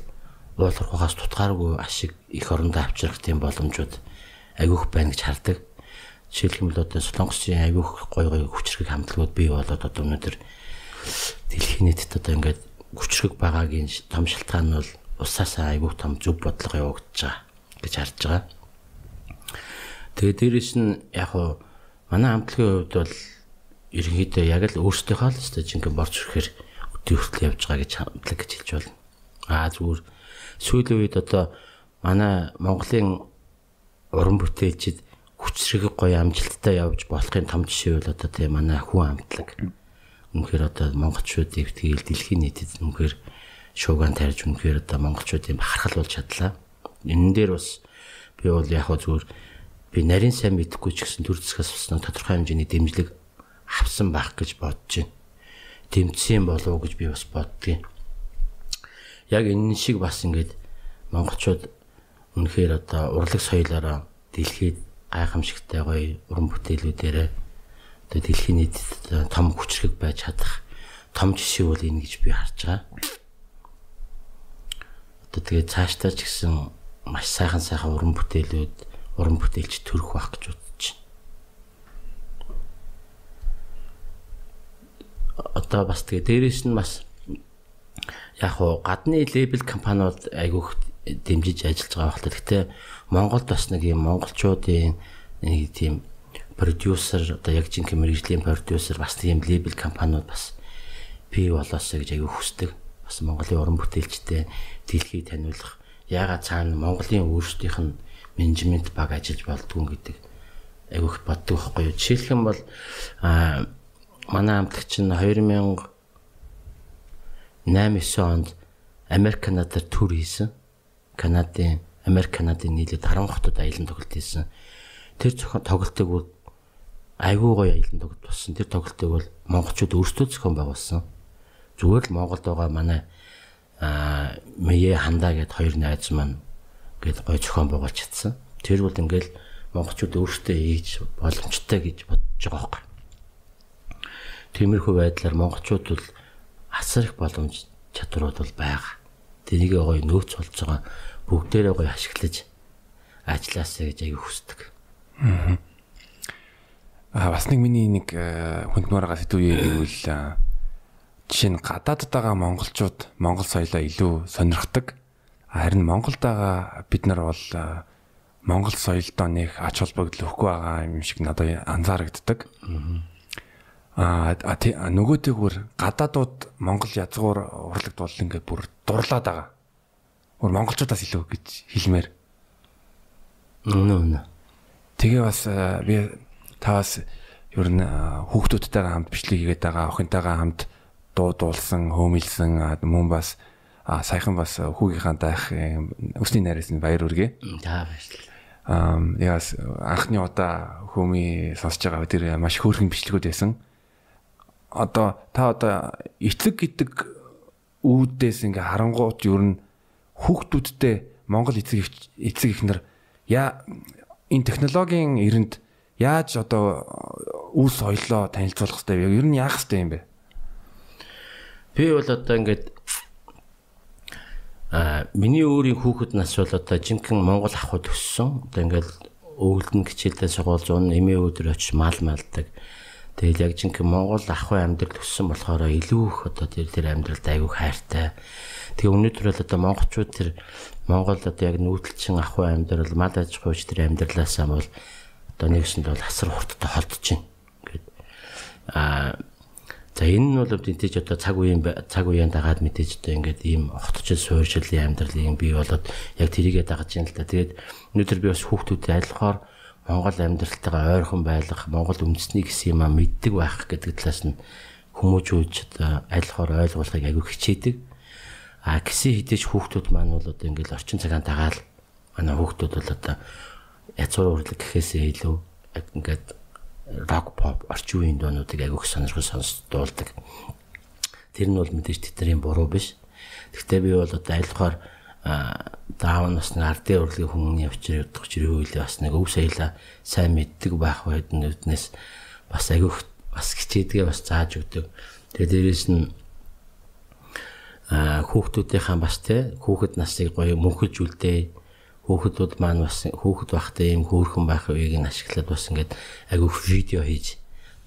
уул уурхайгаас тутгааргүй ашиг их орондоо авчрах тийм боломжууд айгүйх байна гэж хардаг. Жишээлх юм бол одоо Солонгосын айгүйх гой хүчрэг хамтлагууд бий болоод одоо өнөөдөр дэлхийн нийтэд одоо ингээд хүчрэг байгаагийн том шалтгаан нь бол усаасаа айгүйх том зөв бодлого явагдаж байгаа гэж харж байгаа. Тэгээд дээрэс нь яг хуу манай хамтлагийн хувьд бол ерөнхийдөө яг л өөрсдийнхөө л өстой жинхэнэ борч ирэхээр өдөө хүртэл явж байгаа гэж хамтлаг гэж хэлж болно. Зүгээр сүүлийн үед одоо манай Монголын уран бүтээлчид хүчрэг гоё амжилттай явж болохын том жишээ бол одоо тийм манай хүн хамтлаг. Үнэхээр одоо монголчуудыг тэгэл дэлхийн нийтэд үнэхээр шууган тарьж үнэхээр одоо монголчуудын бахархал болж чадлаа. Энэ дээр бас би бол яг зүгээр би нарийн сайн мэдэхгүй ч гэсэн төр засгаас уснаа тодорхой хэмжээний дэмжлэг авсан байх гэж бодож байна. Дэмжсэн болов уу гэж би бас боддгийн. Яг энэ шиг бас ингээд монголчууд үнэхээр одоо урлаг соёлоороо дэлхийд гайхамшигтай гоё уран бүтээлүүдээрээ одоо дэлхийн нийтэд том хүчрэг байж чадах том жишээ бол энэ гэж би харж байгаа. Одоо тэгээд цаашдаа ч гэсэн маш сайхан уран бүтээлч төрөх байх гэж бодож байна. Одоо бас тэгээд дээрээс нь бас яг хуу гадны лейбл компаниуд айгүйх дэмжиж ажиллаж байгаа багтал. Гэхдээ Монголд бас нэг юм монголчуудын нэг тийм продюсер одоо яг жинхэнэ мэргэжлийн продюсер бас тийм лейбл компаниуд бас бий болоосоо гэж айгүй хүсдэг. Бас Монголын уран бүтээлчтэй дэлхийд таниулах. Яагаад цаана Монголын өөрсдийнх нь менежмент баг ажиллаж болдгоо гэдэг айгүйх боддог байхгүй юу. Жишээлх юм бол манай хамтлагч нь 2008-9 онд Америк надад тур хийсэн. Америк Канадын нийлээд 10 хотод аялан тоглолт хийсэн. Тэр тоглолтыг бол айгүй гоё аялан тоглолт болсон. Тэр тоглолтыг бол монголчууд өөрсдөө зохион байгуулсан. Зүгээр л Монголд байгаа манай Мэе Хандаа гэд хоёр найз маань гээд гоё зохион байгуулж чадсан. Тэр бол ингээл монголчууд өөрсдөө хийж боломжтой гэж бодож байгаа байхгүй. Тиймэрхүү байдлаар монголчууд бол асар их боломж чадварууд бол байгаа. Тэнийг гоё нөөц болж байгаа. Бүгдээрээ гоё ашиглаж ажилласаа гэж аягүй хүсдэг. Бас нэг миний нэг хүнднүүрээ сэдвээ гэвэл жишээ нь гадаадд байгаа монголчууд монгол соёлоо илүү сонирхдаг. Харин Монголд байгаа бид нар бол монгол соёлдоо нэг ач холбогдол өгөхгүй байгаа юм шиг надад анзаарагддаг. Нөгөөтэйгүр гадаадууд Монгол язгуур урлагт бол ингээд бүр дурлаад байгаа. Бүр монголчуудаас илүү гэж хэлмээр. Тэгээ бас би таас ер нь хүүхдүүдтэйгээ хамт бичлэг хийгээд байгаа, охинтойгоо хамт дуулсан, хөөмилсэн мөн бас саяхан бас хүүгийнхаа даах өсний найраас нь баяр үргээ. Яас анхны удаа хөөми сонсож байгаа тэр маш хөөрхөн бичлэгүүд байсан. Одоо эцэг гэдэг үүдээс ингээ харангуут ер нь хүүхдүүдтэй Монгол эцэг эхнэр энэ технологийн эрэнд яаж одоо үе соёлоо танилцуулах хэрэгтэй вэ? Ер нь яах хэрэгтэй юм бэ? Би бол одоо ингээд миний өөрийн хүүхэд нас бол одоо жинхэнэ Монгол ахуйд өссөн. Одоо ингээд өвөлдөн хичээлдээ сургууль зуун эмээ өдөр очиж мал малдаг. Тэгэл яг жинхэнэ Монгол ахуй амьдрал өссөн болохоор илүү их одоо тэр амьдралд айгүй хайртай. Тэгээ өнөөдөр бол одоо монголчууд тэр Монгол одоо яг нүүдэлчин ахуй амьдрал мал аж ахуйч тэр амьдралаасаа бол одоо нэгсэнд бол асар хурдтай холдож байна гэд. За энэ нь бол мэдээж одоо цаг үеийн дагаад мэдээж одоо ингээд ийм хотчил суурьшилын амьдралын бий болоод яг тэрийгээ дагаж байна л да. Тэгээд өнөөдөр би бас хүүхдүүдэд айлхаар Монгол амьдралтайгаа ойрхон байх, Монгол үндэсний гэсэн юм мэддэг байх гэдэг талаас нь хүмүүжүүлж одоо айлхаар ойлгуулахыг аягүй хичээдэг. Гэсэн хэдиж хүүхдүүд маань бол одоо ингээд орчин цагаан дагаал манай хүүхдүүд бол одоо язгуур урлаг гэхээсээ илүү ингээд рок pop орчин үеийн дуунуудыг аягүй сонирхож сонсдуулдаг. Тэр нь бол мэдээж тэдний буруу биш. Гэхдээ би бол одоо айлхаар даавн бас нэг ардын урлагийн хүмүүний учрыг удах чирээ үйл бас нэг өв соёлоо сайн мэддэг байх байдны үднээс бас агиох бас хичээдгээ бас зааж өгдөг. Тэгээ дээрээс нь хүүхдүүдийнхаа бас хүүхэд насыг гоё мөнхөж үлдээ. Хүүхдүүд маань бас хүүхэд байхдаа ийм хөөрхөн байх үеийг нь ашиглаад бас ингээд агиох видео хийж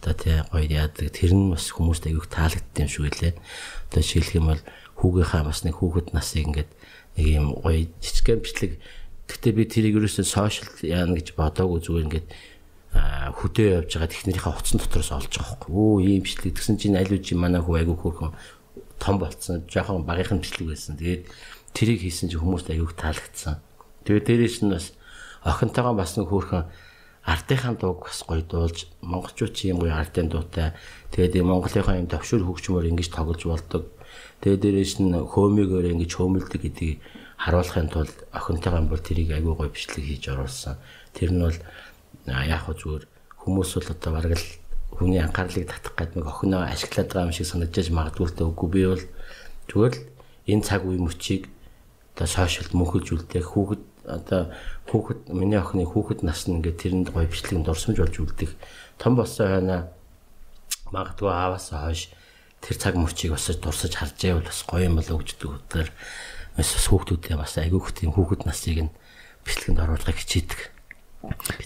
одоо гоё яадаг. Тэр нь бас хүмүүст агиох таалагдсан юм шиг үлээ. Одоо жишээлх юм бол хүүгийнхаа бас нэг хүүхэд насыг ингээд нэг юм гоё жижигхэн бичлэг. Гэхдээ би тэрийг ерөөсөө сошиал яана гэж бодоогүй зүгээр ингээд хөдөө явж байгаа технэрийнхээ утсан дотроос олж байгаа байхгүй. Өө ийм бичлэг тэгсэн чинь аль үжи манай хүү айгүй хөөрхөн том болцсон. Жохон багийнхан бичлэг байсан. Тэгээд тэрийг хийсэн чинь хүмүүст айгүй таалагдсан. Тэгээд дээрээс нь бас охинтойгоо бас нэг хөөрхөн ардынхаа дууг бас гоё дуулж монголчууд чи юм гоё ардын дуутай. Тэгээд монголынхаа юм төвшөр хөгжмөөр ингэж тоглож болдог. Тэгээд дээрээс нь хөөмигөөр ингэж хөөмөлдөг гэдгийг харуулахын тулд охинтойгоо бол тэрийг айгүй гоё бичлэг хийж оруулсан. Тэр нь бол яг хөө зүгээр хүмүүс бол одоо бараг л хүний анхаарлыг татах гэдэг нэг охиноо ашиглаад байгаа юм шиг санагдаж магадгүй л дээ. Үгүй би бол зүгээр л энэ цаг үе мөчийг одоо сошиалд мөнхөж үлдээх хүүхэд одоо хүүхэд миний охины хүүхэд нас нь ингээд тэрэнд гоё бичлэг дурсамж болж үлдэх том болсон байна. Магадгүй ааваас хойш тэр цаг мөчийг бас дурсаж харж байвал бас гоё юм болоо гэж дүүтэр бас хүүхдүүдээ бас айгүйх тийм хүүхэд насыг нь бичлэгэнд оруулахыг хичээдэг.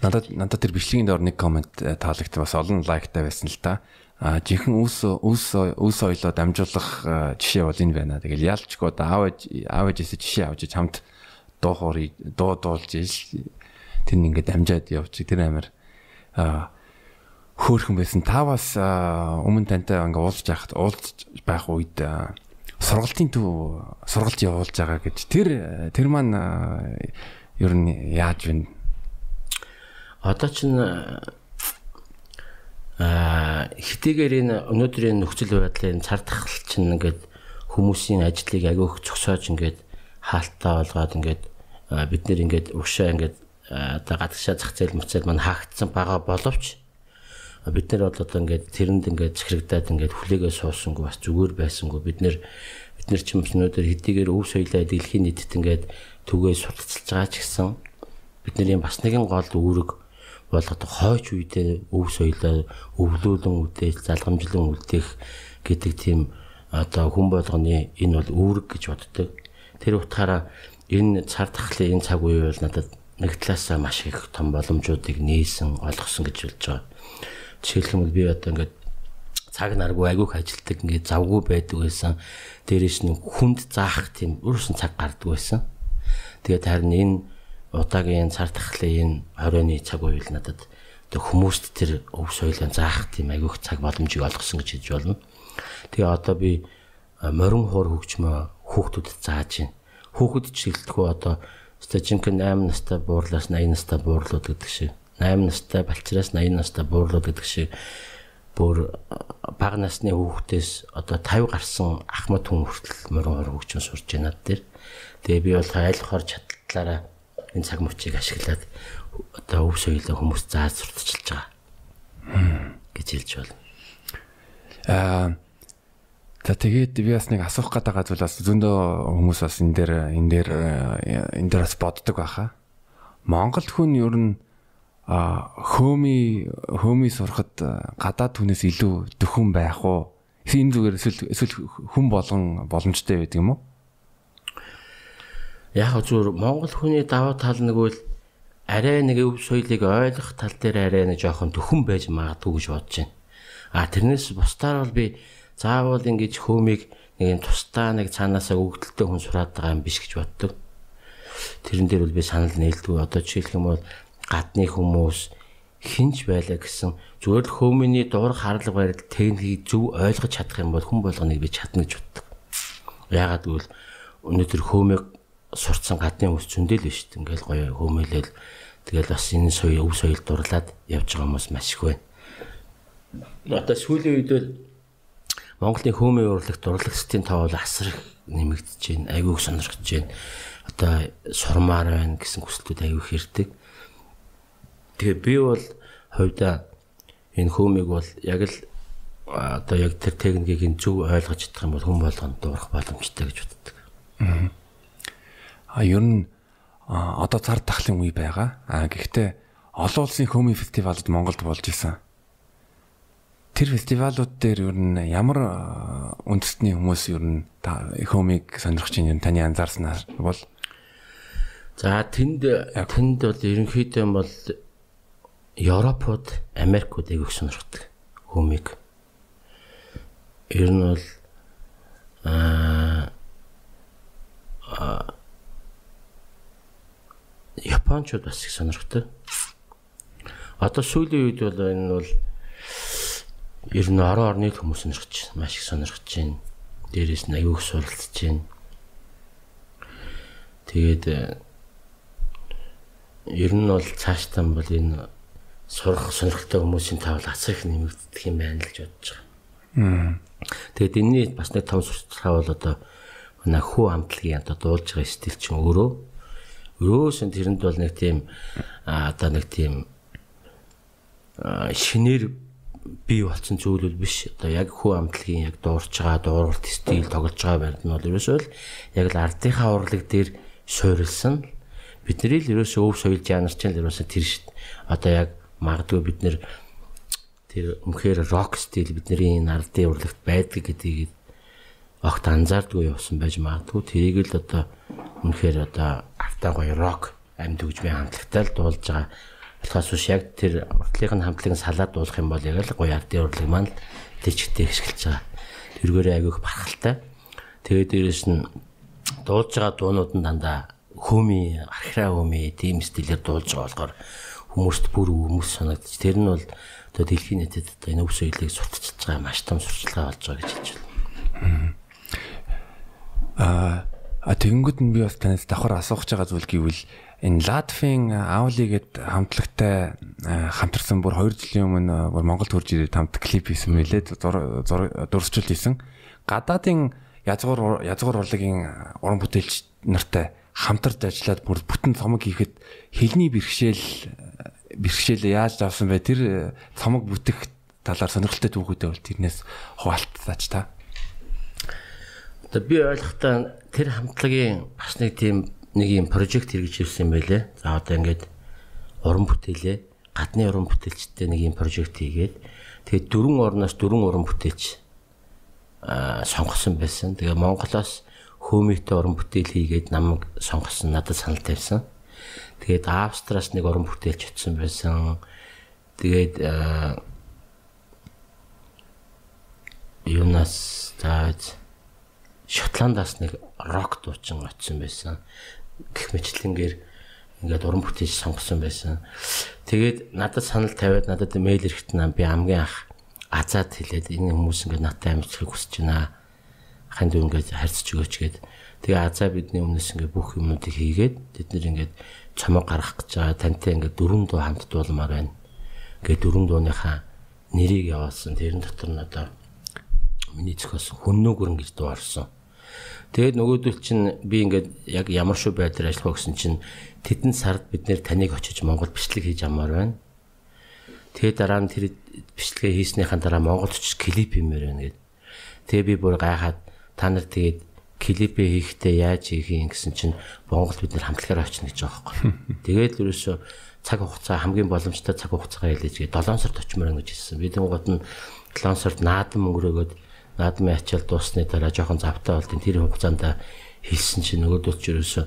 Надад тэр бичлэгийн доор нэг комент таалагдсан бас олон лайктай байсан л да. Жинхэнэ үс соёлоо дамжуулах жишээ бол энэ байна. Тэгэл ялчгүй одоо аав ээжээс жишээ авч хамт дуулж ил тэр ингээд дамжаад явж тэр амар хөөрхөн байсан. Та бас өмнө тантай ингээд уулзж байх үед сургалт явуулж байгаа гэж тэр маань ер нь яаж вэ? Одоо чинь хэдийгээр энэ өнөөдрийн нөхцөл байдлын цар тахал чинь ингээд хүмүүсийн ажлыг агиох зогсоож ингээд хаалттай болгоод ингээд бид нэр ингээд уушаа ингээд одоо гадагшаа зах зээл мөцөл маань хаагдсан байгаа боловч бид нар бол одоо ингээд тэрэнд ингээд захирагдаад ингээд хүлээгээ суусангүй бас зүгээр байсангүй бид нар чинь өнөөдөр хэдийгээр өв соёлоо дэлхийн нийтэд ингээд түгээ сурталчилж байгаа ч гэсэн бидний бас нэгэн гол үүрэг болгоод хойч үедээ өв соёлоо өвлүүлэн үдээж залгамжлан үлдээх гэдэг тийм одоо хүн болгоны энэ бол үүрэг гэж боддог. Тэр утгаараа энэ цар тахлын энэ цаг үе бол надад нэг талаасаа маш их том боломжуудыг нээсэн олгосон гэж болж байгаа. Жишээлбэл би одоо ингээд цаг наргүй айгүйх ажилтдаг ингээд завгүй байдаг байсан. Дээрээс нь хүнд заах тийм өөрсөн цаг гардаг байсан. Тэгээд харин энэ удаагийн цар тахлын энэ 20-ны цаг үеэл надад одоо хүмүүст тэр өв соёлын заах тийм айгүйх цаг боломжийг олгосон гэж хэлж болно. Тэгээ одоо би морин хуур хөгжмөө хүүхдүүдэд зааж байна. Хүүхэд чиглэлтгүй одоо жинхэнэ 8 настай буурлаас 80 настай буурлууд гэдэг шиг 8 настай балчраас 80 настай буурлууд гэдэг шиг бүр бага насны хүүхдээс одоо 50 гарсан ахмад хүн хүртэл морин хуур хөгжмөө сурж байна дээр. Тэгээ би бол айлхаар чадлаараа энэ цаг мөчийг ашиглаад одоо өв соёлоо хүмүүс зааж сурталчилж байгаа гэж хэлж байна. За тэгээд би бас нэг асуух гэдэг зүйл бас зөндөө хүмүүс бас энэ дээр бас боддог байхаа. Монгол хүн ер нь хөөми сурахад гадаад хүнээс илүү дөхөн байх уу? Энэ зүгээр эсвэл хүн болгон боломжтой байдаг юм уу? Яг зүгээр монгол хүний даваа тал нэг үл арай нэг өв соёлыг ойлгох тал дээр арай нэг жоохон дөхөн байж магадгүй гэж бодож байна. Тэрнээс бусдаар бол би заавал ингэж хөөмийг нэг юм тусдаа нэг цаанаасаа өгдөлтөй хүн сураад байгаа юм биш гэж боддог. Тэрэн дээр бол би санал нээлтгүй. Одоо жишээлх юм бол гадны хүмүүс хинж байлаа гэсэн зүгээр л хөөмийн дуурах харлага барил техникийг зөв ойлгож чадах юм бол хүн болгоныг би чадна гэж боддог. Яагаад гэвэл өнөөдөр хөөмийг сурцсан гадны хүмүүс зөндөл биш шүү дээ. Ингээл гоё хөөмөлөл тэгэл бас энэ өв соёл дурлаад явж байгаа хүмүүс маш их байна. Одоо сүүлийн үед бол Монголын хөөмийн урлагт дурлагчдын тоо бол асар их нэмэгдэж байна. Айгүйх сонирхож байна. Одоо сурмаар байна гэсэн хүсэлтүүд айгүйх ирдэг. Тэгээ би бол хувьдаа энэ хөөмийг бол яг л одоо яг тэр техникийг зөв ойлгож чадах юм бол хүн болгонд дуурах боломжтой гэж боддог. Ер нь одоо цар тахлын үе байгаа. Гэхдээ олон улсын хөмийн фестивалууд Монголд болж исэн. Тэр фестивалууд дээр ер нь ямар үндэстний хүмүүс ер нь хөмийг сонирхож байна таны анзаарснаар бол за тэнд бол ерөнхийдөө бол Европод, Америкууд айгүйх сонирхдаг хөмийг. Ер нь бол Япончууд бас их сонирхдаг. Одоо сүүлийн үед бол энэ бол ер нь орны хүмүүс сонирхож маш их сонирхож байна. Дээрээс нь аюух суралцж байна. Тэгээд ер нь бол цаашдаа бол энэ сурах сонирхолтой хүмүүсийн тавал асар их нэмэгдэх юм байна л гэж бодож байгаа. Тэгээд энэний бас нэг том сурталчилгаа бол одоо манай хүү амтлагийн одоо дуулж байгаа стил чинь өөрөөс нь тэрэнд бол нэг тийм одоо нэг тийм шинээр бий болсон зүйл бол биш. Одоо яг хүү амтлагийн яг дуурч байгаа дууралт стил тоглож байгаа байрд нь бол ерөөсөө л яг л ардынхаа урлаг дээр суурилсан. Бидний л ерөөсөө өв соёл жанр чинь л ерөөсөө тэр шүү дээ. Одоо яг магадгүй бид нэр тэр үнэхээр рок стил бидний энэ ардын урлагт байдаг гэдгийг огт анзаардгүй явсан байж магадгүй. Тэрийг л одоо үнэхээр одоо артаа гоё рок амьд хөгжмийн хамтлагтай л дуулж байгаа. Болохоос биш яг тэр уртлын хамтлагын салаад дуулах юм бол яг л гоё ардын урлаг маань л дэчгтэй хэсгэлж байгаа. Тэргээрээ айгүйх бархалтай. Тэгээд дээрэс нь дуулж байгаа дуунууд нь дандаа хөмийн архираа хөмийн тийм стилээр дуулж байгаа болохоор хүмүүст бүр хүмүүс санагдчих. Тэр нь бол одоо дэлхийн нийтэд одоо энэ өв соёлыг сурталчилж байгаа маш том сурталчилгаа болж байгаа гэж хэлж байна. Тэгэнгүүт нь би бас танаас давхар асуух гэж байгаа зүйл гэвэл энэ Латвийн Аuli гэдэг хамтлагтай хамтарсан бүр 2 жилийн өмнө бүр Монголд хурж ирээд хамт клип хийсэн мэлээ дурсчилт хийсэн. Гадаадын язгуур урлагийн уран бүтээлч нартай хамтарч ажиллаад бүр бүтэн цомог хийхэд хэлний бэрхшээл яаж давсан бэ? Тэр цомог бүтэх талаар сонирхолтой түүхүүдээ бол тэрнээс хуваалцаач та. Одоо би ойлгохтой тэр хамтлагийн бас нэг тийм нэг юм прожект хэрэгж ирсэн юм байлээ. За одоо ингээд уран бүтээлээ гадны уран бүтээлчтэй нэг юм прожект хийгээд тэгээд 4 орноос 4 уран бүтээлч сонгосон байсан. Тэгээ Монголоос хөмийтэй уран бүтээл хийгээд намайг сонгосон, надад санал тавьсан. Тэгээд Австраас нэг уран бүтээлч очсон байсан. Тэгээд юунаас зааж Шотландаас нэг рок дуучин очсон байсан. Гэх мэтлэнгээр ингээд уран бүтээлч сонгосон байсан. Тэгээд надад санал тавиад надад мэйл ирэхэд би хамгийн анх азаад хэлээд энэ хүмүүс ингээд надтай амьдчилж хүсэж байна. Ханд ингээд харьцаж өгөөч гээд. Тэгээ азаа бидний өмнөөс ингээд бүх юмнуудыг хийгээд тэд нэр ингээд цомог гаргах гэж байгаа. Тантай ингээд 4 дуу хамт дуулмаар байна. Ингээд 4 дууныхаа нэрийг явуулсан. Тэрэн дотор нь одоо миний зохиосон Хүннөөгөрн гэж дуу орсон. Тэгээд нөгөөдөл чинь би ингээд яг ямар шүү байдлаар ажиллах гэсэн чинь тэдэн сард бид нэр таныг очиж Монгол бичлэг хийж амаар байна. Тэгээд дараа нь тэр бичлэгээ хийснийхэн дараа Монголд очиж клип хиймээр байна гэд. Тэгээ би бүр гайхаад та нар тэгээд клипээ хийхдээ яаж хийх юм гэсэн чинь Монголд бид нэр хамтлагаараа очно гэж байгаа байхгүй. Тэгээд л ерөөсөө цаг хугацаа хамгийн боломжтой цаг хугацаагаа хэлээж 7 сард очимоор гэж хэлсэн. Би тэнгууд нь 7 сард наадам өнгөрөөгөөд наадмын ачаал дуусны дараа жоохон завтай болтын тэр хугацаанд хэлсэн чинь нөгөөдөө ч ерөөсөө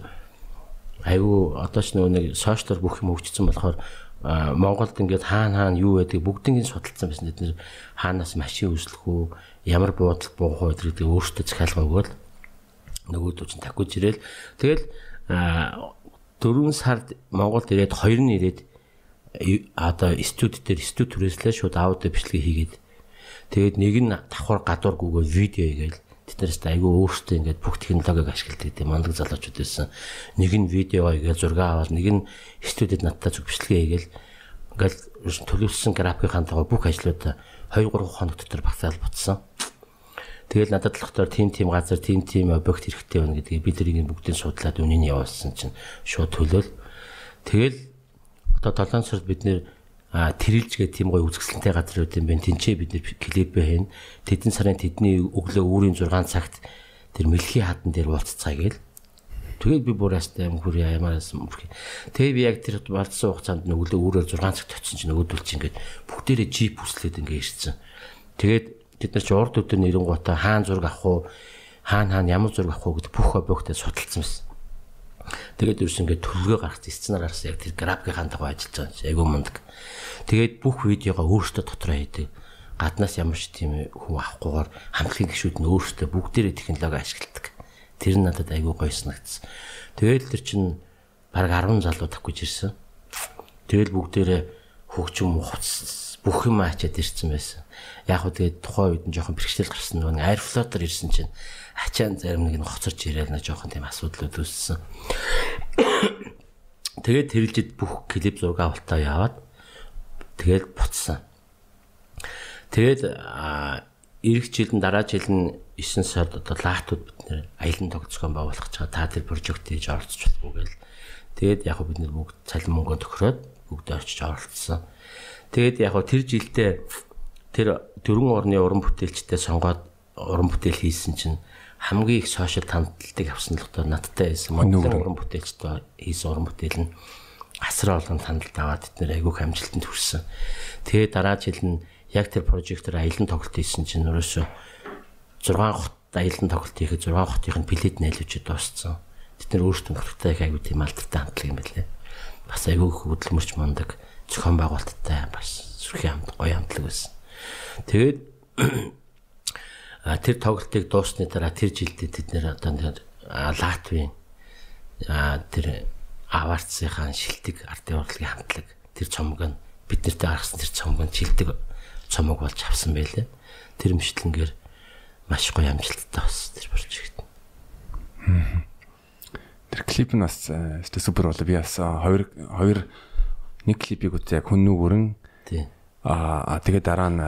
айгүй одоо ч нөгөө нэг сошиалор бүх юм хөгжсөн болохоор Монголд ингээд хаана юу байдаг бүгднийг судалсан байсан. Тэд нэр хаанаас машин үүслэх үү, ямар буудалд буух вэ гэдэг өөртөө захиалга өгөөл нөгөөдөө чинь такиж ирээл. Тэгэл 4 сард Монголд ирээд 2 нь ирээд одоо студид дээр студ түрээслээ шууд аудио бичлэг хийгээд тэгээд нэг нь давхар гадуургүйгээ видео хийгээл тэднээс айгүй өөртөө ингээд бүх технологиг ашигладаг тийм мандаг залуучууд байсан. Нэг нь видео хийгээл зураг аваад нэг нь студид надтай зүг бичлэгээ хийгээл ингээд төлөвлөсөн графикын дагуу бүх ажлуудаа 2-3 хоног дотор багтаал бутсан. Тэгэл надад л доктор тийм газар тийм объект хэрэгтэй байна гэдгийг бид тэрийг бүгдийг судлаад үнийг явуулсан чинь шууд төлөөл. Тэгэл одоо 7 сард бид нэр тэрэлжгээ тийм гоё үзэсгэлэнтэй газар үүд юм байна. Тинчээ бид нэр клип хийн. Тэдэн сарын тэдний өглөө өөрийн 6 цагт тэр мэлхий хадан дээр уулзцаая гээл. Тэгээд би бураастай юм хүрээ ямаараас мөрхий. Тэгээ би яг тэр болцсон хугацаанд өглөө өөрөөр 6 цагт очсон чинь нөгөөдөл чинь ингээд бүгдээрээ жип хүслээд ингээд ирсэн. Тэгээд бид нар чи урд өдөр нэрэнгуутаа хаан зураг авах уу, хаана ямар зураг авах уу гэдэг бүх объектыг судалсан байсан. Тэгээд ерөөс ингээд төлөвлөгөө гаргах сценаар гаргасан яг тэр графикийн дагуу ажиллаж байгаа юм. Айгуу мундаг. Тэгээд бүх видеогоо өөртөө дотроо хийдэг. Гаднаас ямар ч тийм хүн авахгүйгээр хамтлагийн гишүүд нь өөртөө бүгдээрээ технологи ашигладаг. Тэр нь надад айгуу гоё санагдсан. Тэгээд тэр чинь бараг 10 залуу тавьж ирсэн. Тэгэл бүгдээрээ хөгжим ухц бүх юм ачаад ирсэн байсан. Яг хөө тэгээд тухайн үед нь жоохон бэрхшээл гарсан нөгөө air floater ирсэн чинь ачаан зарим нэг нь хоцорч ирээл нэг жоохон тийм асуудлууд үүссэн. Тэгээд тэрэлжид бүх клип зураг авалтаа яваад тэгээд буцсан. Тэгээд эх жилэн дараа жил нь 9 сард одоо лаатууд бид нэр аялан тогтцоон байгуулах гэж та тэр прожект хийж оролцож болов гээл. Тэгээд яг бид нэр бүгд цалин мөнгө төгрөөд бүгд очиж оролцсон. Тэгээд яг тэр жилдээ тэр 4 орны уран бүтээлчтэй сонгоод уран бүтээл хийсэн чинь хамгийн их сошиал хандлагыг авсан л одоо надтай байсан. Монголын уран бүтээлчтэй хийсэн уран бүтээл нь асар олон хандлт аваад бид нэр айгүй амжилтанд хүрсэн. Тэгээд дараа жил нь яг тэр прожектоор аялан тоглолт хийсэн чинь өөрөөсөө 6 хот аялан тоглолт хийхэд 6 хотын билет нээлвэж дууссан. Бид нэр өөрсдөө нутагтай их айгүй тийм алдартай хамтлаг юм байлээ. Бас айгүй хөдөлмөрч мундаг зохион байгуулалттай бас сүрхий хамт гоё хамтлаг байсан. Тэгээд тэр тоглолтыг дуусны дараа тэр жилдээ бид нэр одоо Латвийн тэр аварцынхаа шилдэг ардын урлагийн хамтлаг тэр цомог нь бид нартай гаргасан тэр цомог нь шилдэг цомог болж авсан байлээ. Тэр мөчлөнгээр маш гоё амжилттай бас тэр прожект. Тэр клип нь бас супер болоо. Би бас хоёр нэг клипийг үзээ яг хүн нүгөрн. Тий. Тэгээд дараа нь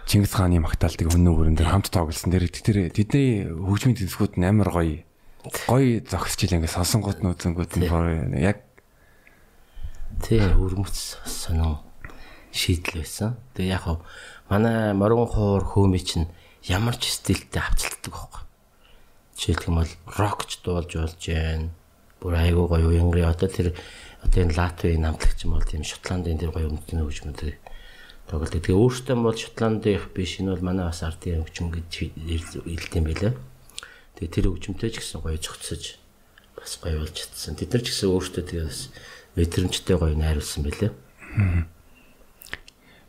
Чингис хааны магтаалтыг хүн нүгөрн дээр хамт тоглосон. Тэр тэдний хөгжмийн төгсгүүд нь амар гоё зогсож илээ ингээ сонсонгууд нүүцэнгүүд нь яг тий өрмөц сонин шийдэл байсан. Тэгээ яг манай морин хуур хөөми чинь ямар ч стилтэй авцалддаг байхгүй. Жишээлх юм бол рокч дуулж болж байна. Бүр айгуу гоё уянгын одоо энэ Латвийн намтлагч юм бол тийм Шотландын тэр гоё өмдний хөгжмөд тоглолт. Тэгээ өөртөө бол Шотландын биш энэ бол манай бас ардын хөгжим гэж хэлдэг юм байлаа. Тэгээ тэр хөгжмөнтэй ч гэсэн гоё зохицож бас гоё болж чадсан. Тэд нар ч гэсэн өөртөө тэгээ бас мэдрэмжтэй гоё найруулсан байлаа.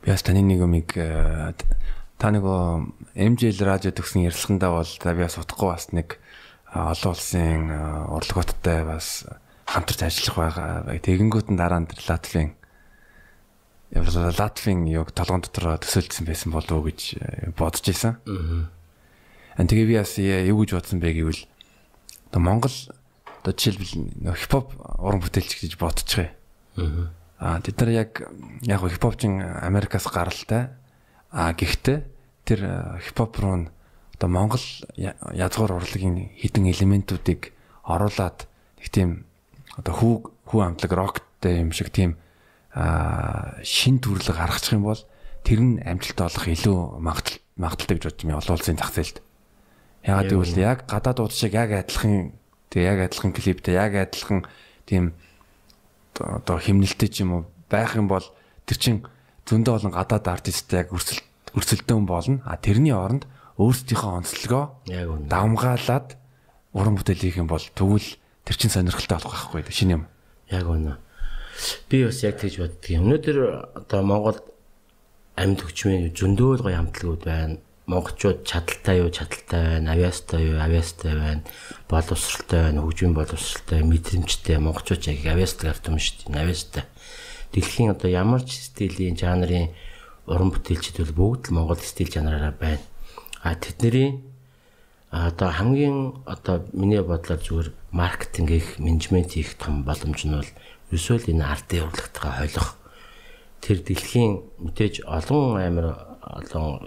Би бас таны нэг юмыг та нөгөө MJL радио төгсөн ярилцлагандаа бол би бас утгагүй бас нэг олон улсын урлагуудтай бас хамтарч ажиллах байгаа. Тэгэнгүүт нь дараа нь Латвийн яг толгойн дотор төсөөлсөн байсан болов уу гэж бодож байсан. Тэгээ би бас юу гэж бодсон бэ гэвэл одоо Монгол одоо жишээлбэл хипхоп уран бүтээлч гэж бодчихъя. Тэд нар яг хипхопчин Америкаас гаралтай. Гэхдээ тэр хипхоп руу одоо Монгол язгуур урлагийн хідэн элементүүдийг оруулаад их тийм одоо хүү амтлаг роктэй юм шиг тийм шин төрлөг гаргачих юм бол тэр нь амжилт олох илүү магадaltaй гэж бодож байна олон улсын зах зээлд. Ягаад гэвэл яг гадаад дууд шиг яг адилхан клиптэй яг адилхан тийм одоо химнэлтэй ч юм уу байх юм бол тэр чин зөндөө олон гадаад артисттай яг өрсөлдөөн болно. Тэрний оронд өөрсдийнхөө онцлогоо давмгаалаад уран бүтээл хийх юм бол тэгвэл тэр чин сонирхолтой болох байхгүй шинэ юм. Яг үнэ. Би бас яг тэгж боддог юм. Өнөөдөр одоо Монгол амьд хөгжмийн зөндөө гоё хамтлагууд байна. Монголчууд чадaltaй байна, авьяастай байна, боловсралтай байна, хөгжмийн боловсралтай, мэдрэмжтэй, монголчууд яг авьяастай ард юм шүү дээ. Авьяастай. Дэлхийн одоо ямар ч стилийн, жанрын уран бүтээлчид бол бүгд л Монгол стил жанраараа байна. Тэдний одоо хамгийн одоо миний бодлоор зүгээр маркетинг их, менежмент их том боломж нь бол ерөөсөө л энэ ардын урлагтайгаа хойлох. Тэр дэлхийн мэдээж олон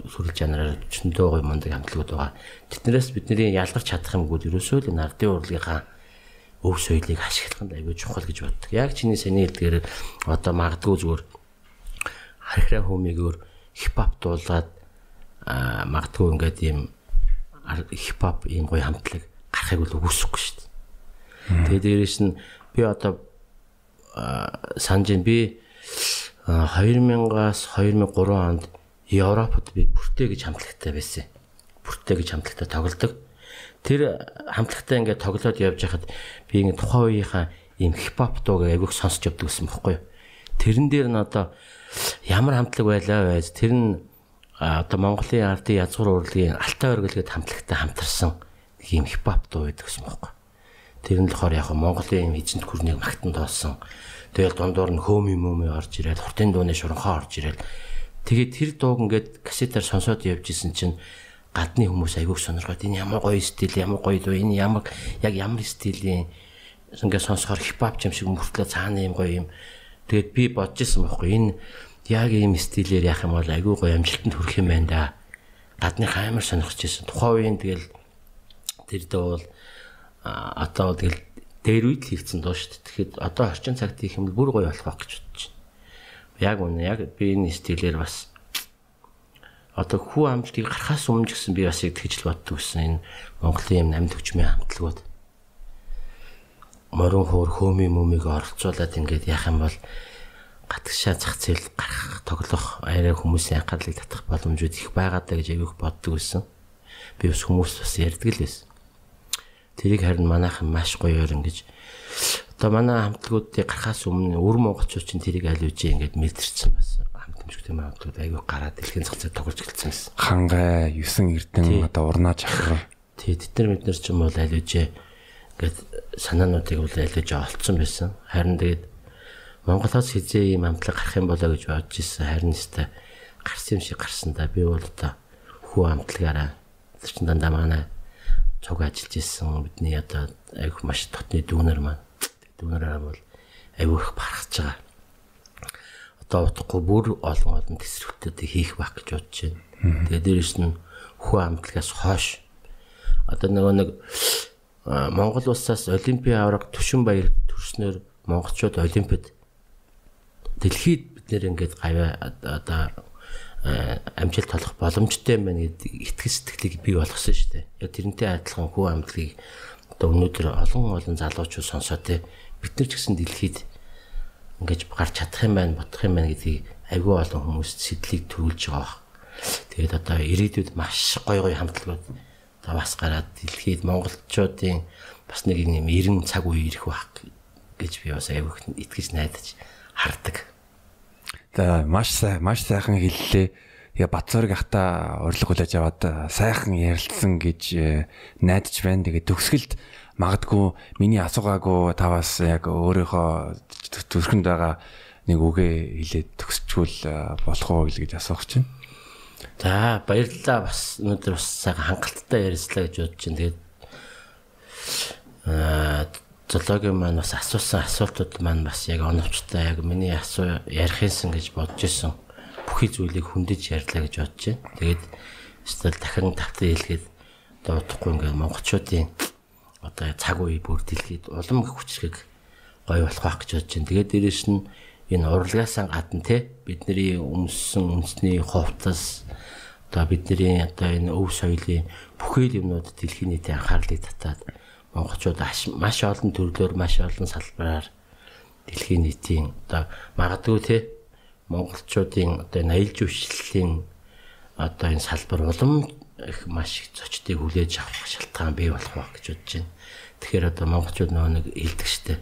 сүрэл жанраар зөндөө гоё мундаг хамтлагууд байгаа. Тэднээс бидний ялгарч чадах юмгүй ерөөсөө л энэ ардын урлагийнхаа өв соёлыг ашиглах нь аюул чухал гэж боддог. Яг чиний саний хэлдгээр одоо магадгүй зүгээр хархраа хүмийгээр хипхоп дуулаад магадгүй ингээд ийм хипхоп ийм гоё хамтлаг гарахыг бол үгүйсэхгүй шүү дээ. Тэгээд дээрэс нь би одоо санаж би 2000-аас 2003 онд Европод би бүртээ гэж хамтлагтай байсан. Бүртээ гэж хамтлагтай тоглодог. Тэр хамтлагтай ингээд тоглоод явж байхад би ингээд тухайн үеийнхаа ийм хипхоп дууг айгүйх сонсч явдаг гэсэн бохоггүй. Тэрэн дээр нь одоо ямар хамтлаг байлаа вэ? Тэр нь одоо Монголын ардын язгуур урлагийн Алтай оргилгээд хамтлагтай хамтарсан ийм хипхоп дуу байдаг гэсэн бохоггүй. Тэр нь болохоор яг Монголын эзэнт гүрнийг магтан доосон. Тэгэл дундуур нь хөөми мөмө орж ирэл, хурдын дууны шуранхаа орж ирэл. Тэгээд тэр дууг ингээд кассетаар сонсоод явж исэн чинь гадны хүмүүс айгүйх сонирхоод энэ ямар гоё стил, ямар гоё дуу, энэ ямар стилийн ингээд сонсохоор хипхоп юм шиг мөртлөө цаана юм гоё юм. Тэгээд би бодож исэн байхгүй энэ яг ийм стилээр яах юм бол айгүй гоё амжилтанд хүрэх юм байна да. Гадных амар сонирхож исэн. Тухайн үеийн тэгэл тэр дуу бол одоо тэгэл дээр үед хийгдсэн дуу шүү дээ. Тэгэхэд одоо орчин цагт хийх юм бол бүр гоё болох байх гэж бодож байна. Яг үнэ яг би энэ стилээр бас одоо хүү амжилтыг гарахаас өмнө ч гэсэн би бас яг тэгж л боддог гэсэн энэ Монголын юм амьд хөгжмийн хамтлагууд морин хуур хөөми мөмийг оролцуулаад ингээд яах юм бол гатгшаа зах зээл гарах тоглох арай хүмүүсийн анхаарлыг татах боломжууд их байгаад даа гэж аявих боддог байсан. Би бас хүмүүс бас ярьдаг л байсан. Тэрийг харин манайхан маш гоёор ингэж одоо манай хамтлагуудыг гарахаас өмнө өр монголчууд чинь тэрийг аль үжи ингээд мэдэрсэн бас хамт өмсгтэй хамтлагууд аягүй гараад дэлхийн зах зээл тоглож эхэлсэн байсан. Хангай 9 эрдэн одоо урнаа жахраа. Тэд бид нар ч юм бол аль үжи ингээд санаануудыг бол аль үжи олцсон байсан. Харин тэгээд Монголоос хизээ ийм хамтлаг гарах юм болоо гэж бодож ирсэн. Харин өстой гарсан юм шиг гарсан да. Би бол одоо хүү хамтлагаараа тэр чин дандаа манай цуг ажиллаж ирсэн бидний одоо айгүй маш дотны дүүнер маань дүүнерээ бол айгүй их барахж байгаа. Одоо утгагүй бүр олон тесрэлтүүдийг хийх байх гэж бодож байна. Тэгээд дээрэс нь хүү хамтлагаас хойш одоо нэг Монгол улсаас олимпийн авраг Түшин баяр төрснөөр монголчууд олимпиад дэлхийд бид нэр ингээд гавья одоо амжилт олох боломжтой байна гэдэг итгэл сэтгэлийг бий болгосон шүү дээ. Яг тэрнтэй адилхан хүү хамтлагийг одоо өнөөдөр олон залуучууд сонсоо те бид нар ч гэсэн дэлхийд ингэж гарч чадах юм байна, бодох юм байна гэдгийг айгүй олон хүмүүс сэтлийг төрүүлж байгаа. Тэгээд одоо ирээдүйд маш гоё хамтлагууд одоо бас гараад дэлхийд монголчуудын бас нэг юм 90 цаг үе ирэх байх гэж би бас айгүй итгэж найдаж хардаг. За маш сайхан хэллээ. Я Батцорыг ахта урилга хүлээж аваад сайхан ярилцсан гэж найдаж байна. Тэгээд төгсгөлд магадгүй миний асуугаагүй таваас яг өөрийнхөө төрхөнд байгаа нэг үгээ хэлээд төгсчүүл болох уу гэж асуух чинь. За баярлалаа. Бас өнөөдөр бас сайхан хангалттай ярилцлаа гэж бодож байна. Тэгээд зоологийн маань бас асуусан асуултууд маань бас яг оновчтой яг миний ярих юмсан гэж бодож исэн. Бүхий зүйлийг хөндөж ярьлаа гэж бодож байна. Тэгээд эсвэл дахин тавтан хэлгээд одоо утгагүй ингээд монголчуудын одоо цаг үе бүр дэлхийд улам их хүчрхэг гоё болох байх гэж бодож байна. Тэгээд дээрэс нь энэ урлагаасаа гадна те бидний өмссөн үндэсний хувцас одоо бидний одоо энэ өв соёлын бүхий л юмнууд дэлхийн нийтийн анхаарлыг татаад монголчууд маш олон төрлөөр маш олон салбараар дэлхийн нийтийн одоо магадгүй те монголчуудын одоо аялал жуулчлалын одоо энэ салбар улам их маш их зочдыг хүлээж авах шалтгаан бий болох байх гэж бодож байна. Тэгэхээр одоо монголчууд нэг хэлдэг штэ.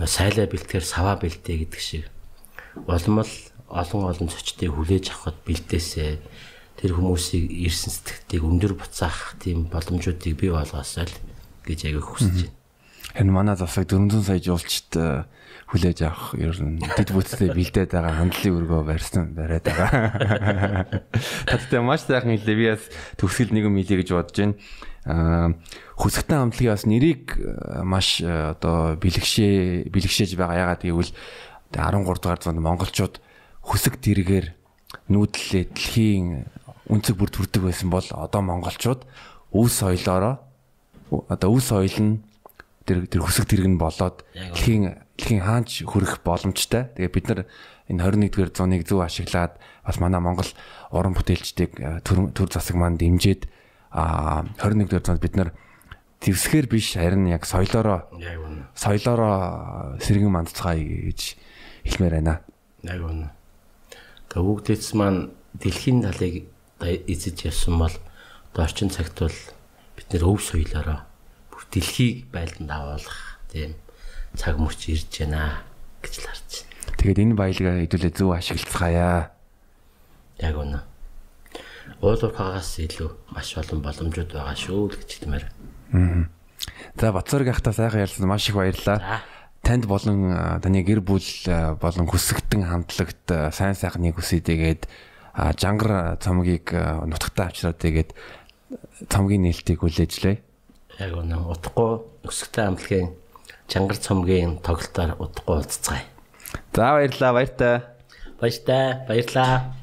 Сайлаа бэлтгэр саваа бэлтээ гэдэг шиг олон олон зочдыг хүлээж авахд бэлдээсээ тэр хүмүүсийг ирсэн сэтгэлийг өндөр буцаах тийм боломжуудыг бий болгоосоо л гэж аяг хүсэж байна. Энэ манай засаг 400 сая жуулчд хүлээж авах ер нь дэд бүтцтэй бэлдээд байгаа хандлын өргөө бариад байгаа. Тэгтээ маш сайхан хэлээ. Би бас төгсгөл нэг юм хэлье гэж бодож байна. Хүсэгтэн хамтлагийн бас нэрийг маш одоо бэлгшээж байгаа. Ягаад гэвэл 13 дугаар зуунд монголчууд хүсэг дэргээр нүүдлээ дэлхийн өнцөг бүр төрдөг байсан бол одоо монголчууд өв соёлоороо одоо өв соёл нь тэр хүсэг тэрэг нь болоод дэлхийн хаанч хүрэх боломжтой. Тэгээ бид нар энэ 21-р зууныг зөв ашиглаад бас манай Монгол уран бүтээлчдийг төр засаг маань дэмжиж 21-р зуунд бид нар дэвсгэр биш харин яг соёлоороо сэргэн мандцгаая гэж хэлмээр байна. Яг үнэ. Тэгээ бүгдээс маань дэлхийн талыг эзэж явсан бол орчин цагт бол бид нэр өв соёлоороо бүх дэлхийг байлдан давуулах тийм цаг мөч ирж байна гэж л харж байна. Тэгээд энэ баялгаа хэдүүлээ зөв ашиглацгаая. Яг үнэ. Уулуурхагаас илүү маш олон боломжууд байгаа шүү л гэж хэлмээр. За Бацуурыг ахта сайхан ярьсан маш их баярлалаа. Танд болон таны гэр бүл болон хүсэгтэн хамтлагт сайн сайхныг хүсье тэгээд жангар цомгийг нутагтаа авчраад тэгээд цомгийн нээлтийг хүлээжлээ. Яг үнэ. Утгагүй өсгтэй хамтлагийн жангар цомгийн тоглолтоор утгагүй уулзцгаая. За баярлалаа баяртай. Баярлалаа.